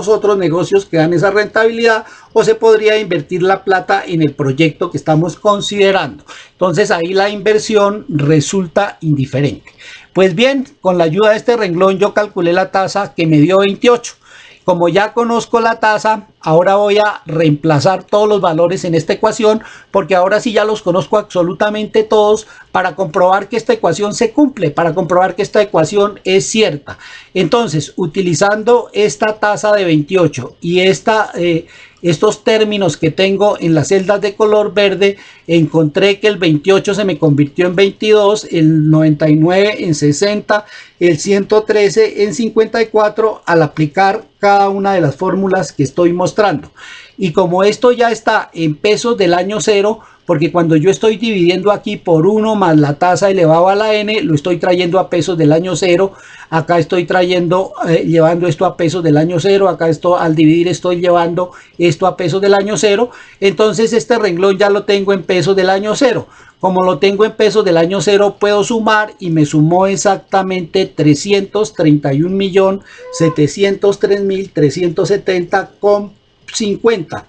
otros negocios que dan esa rentabilidad, o se podría invertir la plata en el proyecto que estamos considerando. Entonces ahí la inversión resulta indiferente. Pues bien, con la ayuda de este renglón yo calculé la tasa que me dio 28. Como ya conozco la tasa, ahora voy a reemplazar todos los valores en esta ecuación, porque ahora sí ya los conozco absolutamente todos, para comprobar que esta ecuación se cumple, para comprobar que esta ecuación es cierta. Entonces, utilizando esta tasa de 28 y estos términos que tengo en las celdas de color verde, encontré que el 28 se me convirtió en 22, el 99 en 60, el 113 en 54 al aplicar cada una de las fórmulas que estoy mostrando. Y como esto ya está en pesos del año 0, porque cuando yo estoy dividiendo aquí por 1 más la tasa elevado a la n, lo estoy trayendo a pesos del año 0, acá estoy llevando esto a pesos del año 0, acá esto al dividir estoy llevando esto a pesos del año 0, entonces este renglón ya lo tengo en pesos del año 0. Como lo tengo en pesos del año 0, puedo sumar y me sumó exactamente 331.703.370,50.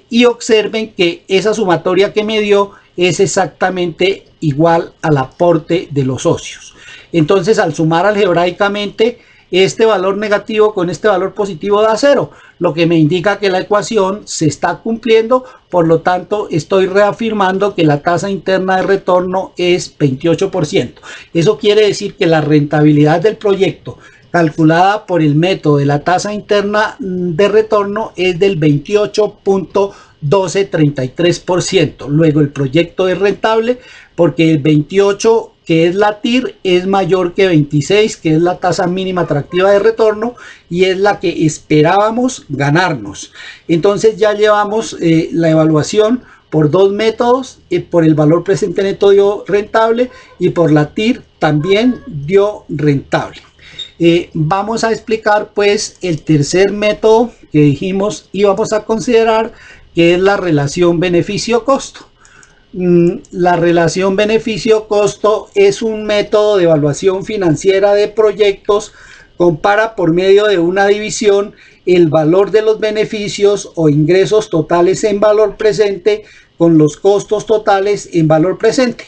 Y observen que esa sumatoria que me dio es exactamente igual al aporte de los socios. Entonces, al sumar algebraicamente este valor negativo con este valor positivo da 0. lo que me indica que la ecuación se está cumpliendo. Por lo tanto, estoy reafirmando que la tasa interna de retorno es 28%. Eso quiere decir que la rentabilidad del proyecto calculada por el método de la tasa interna de retorno es del 28.1233%. Luego el proyecto es rentable porque el 28, que es la TIR, es mayor que 26, que es la tasa mínima atractiva de retorno, y es la que esperábamos ganarnos. Entonces ya llevamos la evaluación por dos métodos, por el valor presente neto dio rentable y por la TIR también dio rentable. Vamos a explicar pues el tercer método que dijimos íbamos a considerar, que es la relación beneficio-costo. La relación beneficio-costo es un método de evaluación financiera de proyectos. Compara por medio de una división el valor de los beneficios o ingresos totales en valor presente con los costos totales en valor presente.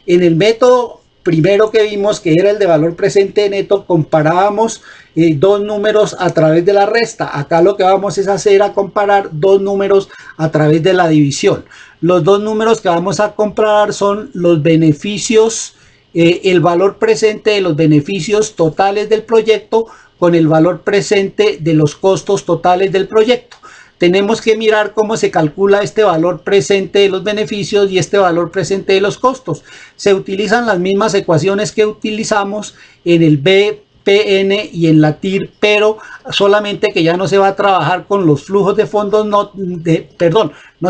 En el método primero que vimos, que era el de valor presente neto, comparábamos dos números a través de la resta. Acá lo que vamos es hacer a comparar dos números a través de la división. Los dos números que vamos a comparar son los beneficios, el valor presente de los beneficios totales del proyecto con el valor presente de los costos totales del proyecto. Tenemos que mirar cómo se calcula este valor presente de los beneficios y este valor presente de los costos. Se utilizan las mismas ecuaciones que utilizamos en el BPN y en la TIR, pero solamente que ya no se va a trabajar con los flujos de fondos, no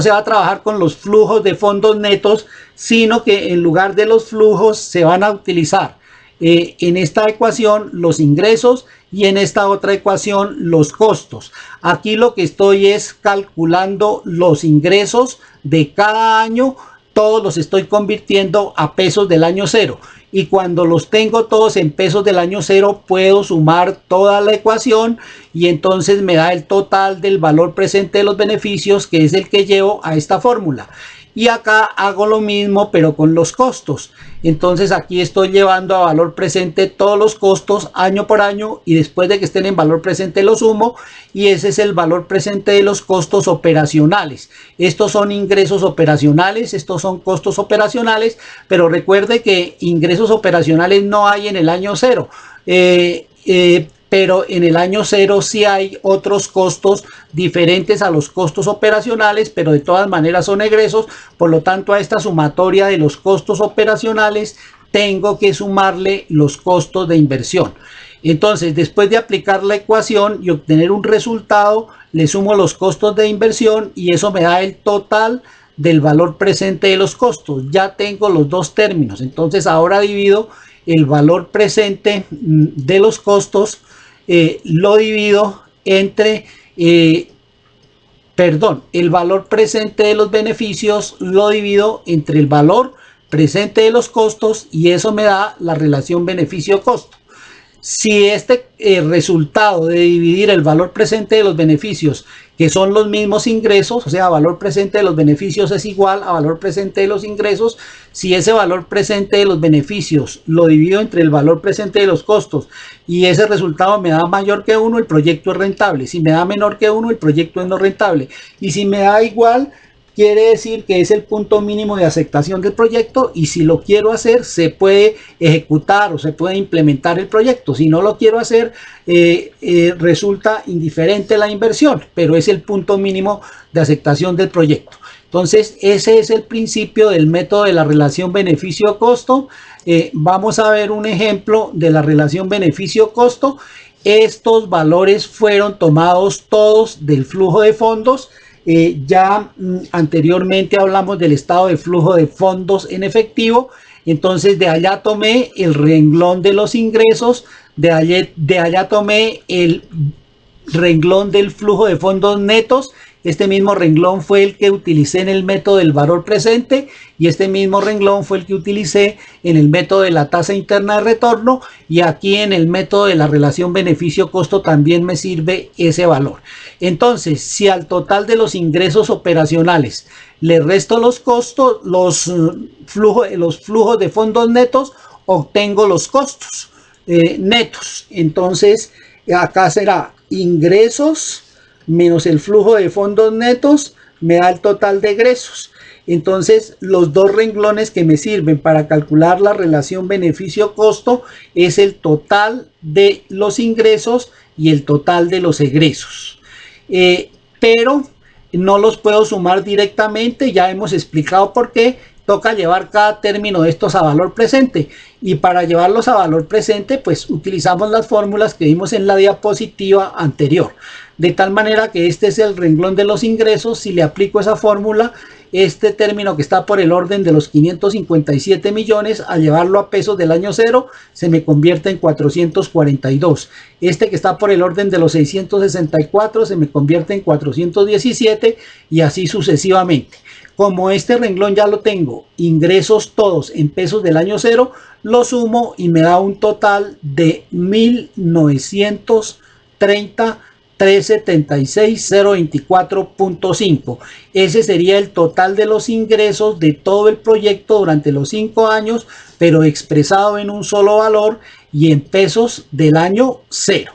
se va a trabajar con los flujos de fondos netos, sino que en lugar de los flujos se van a utilizar en esta ecuación los ingresos y en esta otra ecuación los costos. Aquí lo que estoy es calculando los ingresos de cada año, todos los estoy convirtiendo a pesos del año cero, y cuando los tengo todos en pesos del año cero puedo sumar toda la ecuación y entonces me da el total del valor presente de los beneficios, que es el que llevo a esta fórmula. Y acá hago lo mismo pero con los costos. Entonces aquí estoy llevando a valor presente todos los costos año por año, y después de que estén en valor presente los sumo, y ese es el valor presente de los costos operacionales. Estos son ingresos operacionales, estos son costos operacionales, pero recuerde que ingresos operacionales no hay en el año cero. Pero en el año cero sí hay otros costos diferentes a los costos operacionales, pero de todas maneras son egresos. Por lo tanto, a esta sumatoria de los costos operacionales tengo que sumarle los costos de inversión. Entonces, después de aplicar la ecuación y obtener un resultado, le sumo los costos de inversión y eso me da el total del valor presente de los costos. Ya tengo los dos términos. Entonces ahora divido el valor presente de los costos, lo divido entre, el valor presente de los beneficios lo divido entre el valor presente de los costos, y eso me da la relación beneficio-costo. Si este resultado de dividir el valor presente de los beneficios, que son los mismos ingresos, o sea, valor presente de los beneficios es igual a valor presente de los ingresos, si ese valor presente de los beneficios lo divido entre el valor presente de los costos y ese resultado me da mayor que 1, el proyecto es rentable. Si me da menor que 1, el proyecto es no rentable. Y si me da igual, quiere decir que es el punto mínimo de aceptación del proyecto, y si lo quiero hacer se puede ejecutar o se puede implementar el proyecto. Si no lo quiero hacer, resulta indiferente la inversión, pero es el punto mínimo de aceptación del proyecto. Entonces ese es el principio del método de la relación beneficio-costo. Vamos a ver un ejemplo de la relación beneficio-costo. Estos valores fueron tomados todos del flujo de fondos. Anteriormente hablamos del estado de flujo de fondos en efectivo. Entonces de allá tomé el renglón de los ingresos, de allá tomé el renglón del flujo de fondos netos. Este mismo renglón fue el que utilicé en el método del valor presente, y este mismo renglón fue el que utilicé en el método de la tasa interna de retorno, y aquí en el método de la relación beneficio-costo también me sirve ese valor. Entonces, si al total de los ingresos operacionales le resto los costos, los flujos de fondos netos, obtengo los costos netos. Entonces acá será ingresos menos el flujo de fondos netos me da el total de egresos. Entonces, los dos renglones que me sirven para calcular la relación beneficio-costo es el total de los ingresos y el total de los egresos. Pero no los puedo sumar directamente, ya hemos explicado por qué. Toca llevar cada término de estos a valor presente, y para llevarlos a valor presente pues utilizamos las fórmulas que vimos en la diapositiva anterior, de tal manera que este es el renglón de los ingresos. Si le aplico esa fórmula, este término que está por el orden de los 557 millones, al llevarlo a pesos del año 0, se me convierte en 442. Este que está por el orden de los 664 se me convierte en 417, y así sucesivamente. Como este renglón ya lo tengo, ingresos todos en pesos del año 0, lo sumo y me da un total de 1.930.376.024.5. Ese sería el total de los ingresos de todo el proyecto durante los 5 años, pero expresado en un solo valor y en pesos del año 0.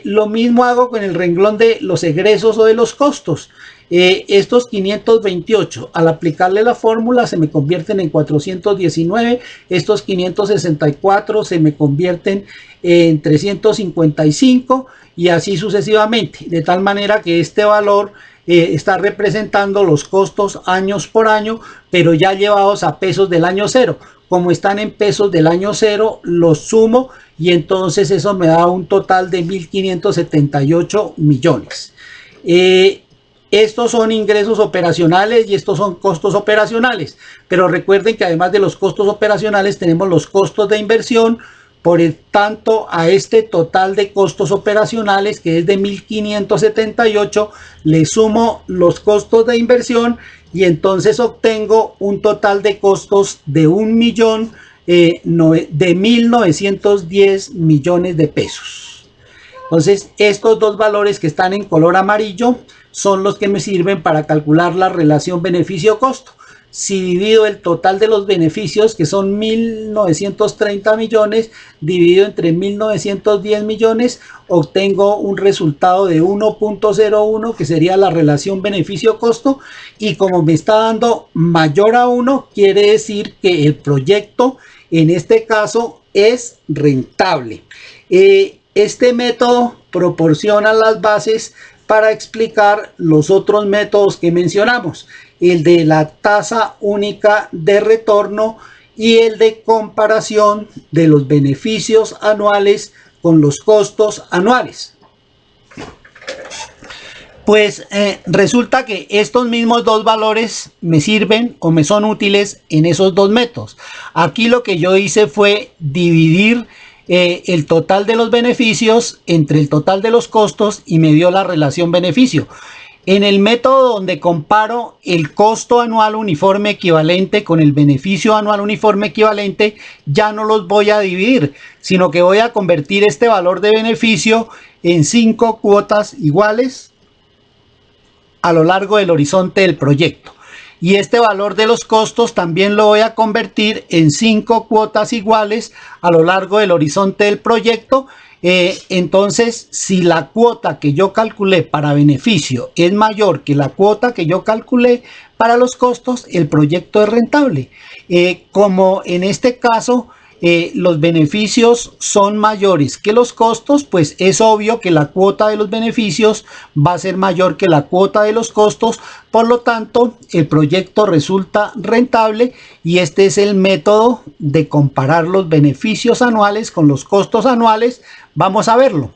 Lo mismo hago con el renglón de los egresos o de los costos. Estos 528, al aplicarle la fórmula, se me convierten en 419. Estos 564 se me convierten en 355, y así sucesivamente, de tal manera que este valor está representando los costos años por año, pero ya llevados a pesos del año 0. Como están en pesos del año 0, los sumo, y entonces eso me da un total de 1.578 millones. Estos son ingresos operacionales y estos son costos operacionales, pero recuerden que además de los costos operacionales tenemos los costos de inversión. Por el tanto, a este total de costos operacionales, que es de 1.578, le sumo los costos de inversión, y entonces obtengo un total de costos de 1.910 millones de pesos. Entonces, estos dos valores que están en color amarillo son los que me sirven para calcular la relación beneficio-costo. Si divido el total de los beneficios, que son 1.930 millones, dividido entre 1.910 millones, obtengo un resultado de 1.01, que sería la relación beneficio-costo, y como me está dando mayor a 1, quiere decir que el proyecto en este caso es rentable. Este método proporciona las bases para explicar los otros métodos que mencionamos, el de la tasa única de retorno y el de comparación de los beneficios anuales con los costos anuales. Pues resulta que estos mismos dos valores me sirven o me son útiles en esos dos métodos. Aquí lo que yo hice fue dividir el total de los beneficios entre el total de los costos, y me dio la relación beneficio. En el método donde comparo el costo anual uniforme equivalente con el beneficio anual uniforme equivalente, ya no los voy a dividir, sino que voy a convertir este valor de beneficio en 5 cuotas iguales a lo largo del horizonte del proyecto. Y este valor de los costos también lo voy a convertir en 5 cuotas iguales a lo largo del horizonte del proyecto. Entonces, si la cuota que yo calculé para beneficio es mayor que la cuota que yo calculé para los costos, el proyecto es rentable. Como en este caso los beneficios son mayores que los costos, pues es obvio que la cuota de los beneficios va a ser mayor que la cuota de los costos. Por lo tanto, el proyecto resulta rentable, y este es el método de comparar los beneficios anuales con los costos anuales. Vamos a verlo.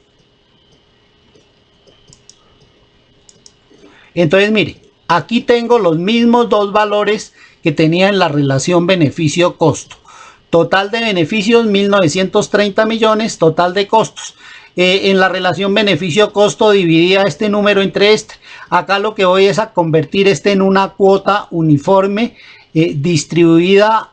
Entonces, mire, aquí tengo los mismos dos valores que tenía en la relación beneficio-costo. Total de beneficios 1.930 millones, total de costos. En la relación beneficio-costo dividía este número entre este. Acá lo que voy es a convertir este en una cuota uniforme distribuida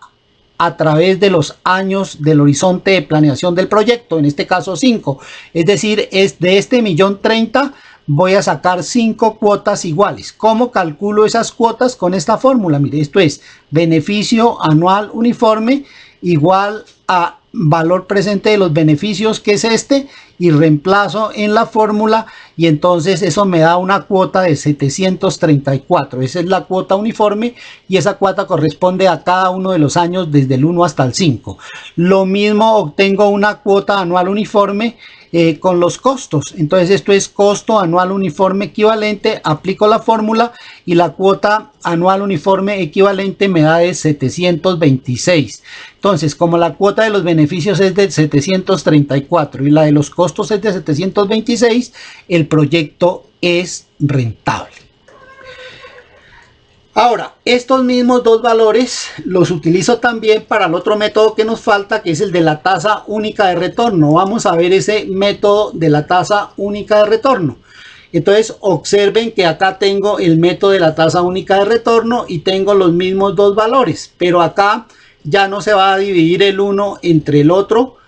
a través de los años del horizonte de planeación del proyecto, en este caso 5. Es decir, es de este 1.030.000 voy a sacar 5 cuotas iguales. ¿Cómo calculo esas cuotas? Con esta fórmula. Mire, esto es beneficio anual uniforme igual a valor presente de los beneficios, que es este, y reemplazo en la fórmula y entonces eso me da una cuota de 734. Esa es la cuota uniforme y esa cuota corresponde a cada uno de los años desde el 1 hasta el 5. Lo mismo obtengo una cuota anual uniforme con los costos. Entonces esto es costo anual uniforme equivalente, aplico la fórmula y la cuota anual uniforme equivalente me da de 726. Entonces, como la cuota de los beneficios es de 734 y la de los costos es de 726, el proyecto es rentable. Ahora, estos mismos dos valores los utilizo también para el otro método que nos falta, que es el de la tasa única de retorno. Vamos a ver ese método de la tasa única de retorno. Entonces, observen que acá tengo el método de la tasa única de retorno y tengo los mismos dos valores, pero acá ya no se va a dividir el uno entre el otro,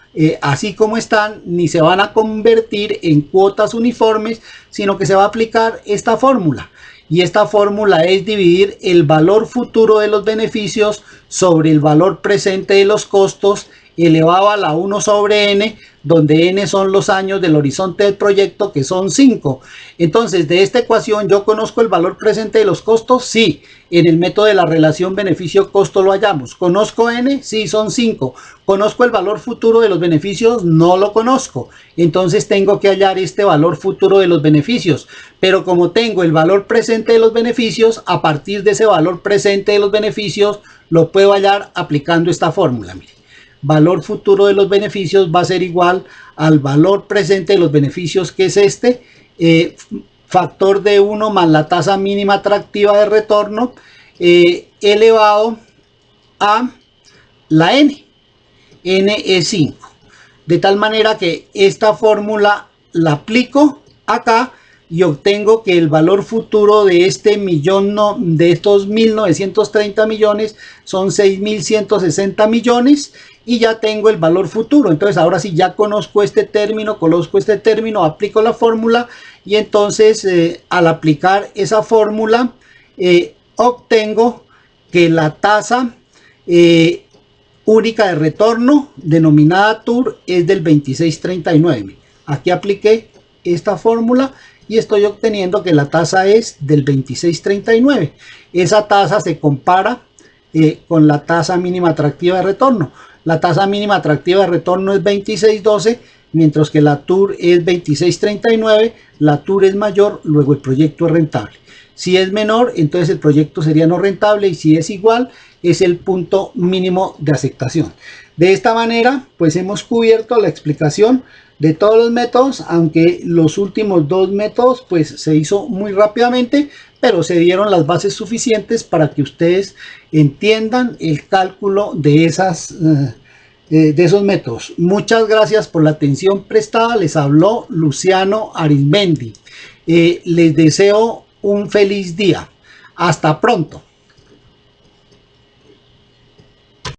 así como están, ni se van a convertir en cuotas uniformes, sino que se va a aplicar esta fórmula. Y esta fórmula es dividir el valor futuro de los beneficios sobre el valor presente de los costos elevado a la 1 sobre n, donde n son los años del horizonte del proyecto, que son 5. Entonces, de esta ecuación, ¿yo conozco el valor presente de los costos? Sí. En el método de la relación beneficio-costo lo hallamos. ¿Conozco n? Sí, son 5. ¿Conozco el valor futuro de los beneficios? No lo conozco. Entonces tengo que hallar este valor futuro de los beneficios. Pero como tengo el valor presente de los beneficios, a partir de ese valor presente de los beneficios, lo puedo hallar aplicando esta fórmula. Mire, valor futuro de los beneficios va a ser igual al valor presente de los beneficios, que es este, factor de 1 más la tasa mínima atractiva de retorno, elevado a la n. N es 5. De tal manera que esta fórmula la aplico acá y obtengo que el valor futuro de este millón, de estos 1.930 millones son 6.160 millones y ya tengo el valor futuro. Entonces ahora sí ya conozco este término, aplico la fórmula y entonces al aplicar esa fórmula obtengo que la tasa única de retorno denominada TUR es del 2639. Aquí apliqué esta fórmula y estoy obteniendo que la tasa es del 2639. Esa tasa se compara con la tasa mínima atractiva de retorno. La tasa mínima atractiva de retorno es 2612, mientras que la TUR es 2639. La TUR es mayor, luego el proyecto es rentable. Si es menor, entonces el proyecto sería no rentable, y si es igual, es el punto mínimo de aceptación. De esta manera, pues hemos cubierto la explicación de todos los métodos, aunque los últimos dos métodos pues se hizo muy rápidamente, pero se dieron las bases suficientes para que ustedes entiendan el cálculo de esos métodos. Muchas gracias por la atención prestada. Les habló Luciano Arizmendi. Les deseo un feliz día. Hasta pronto.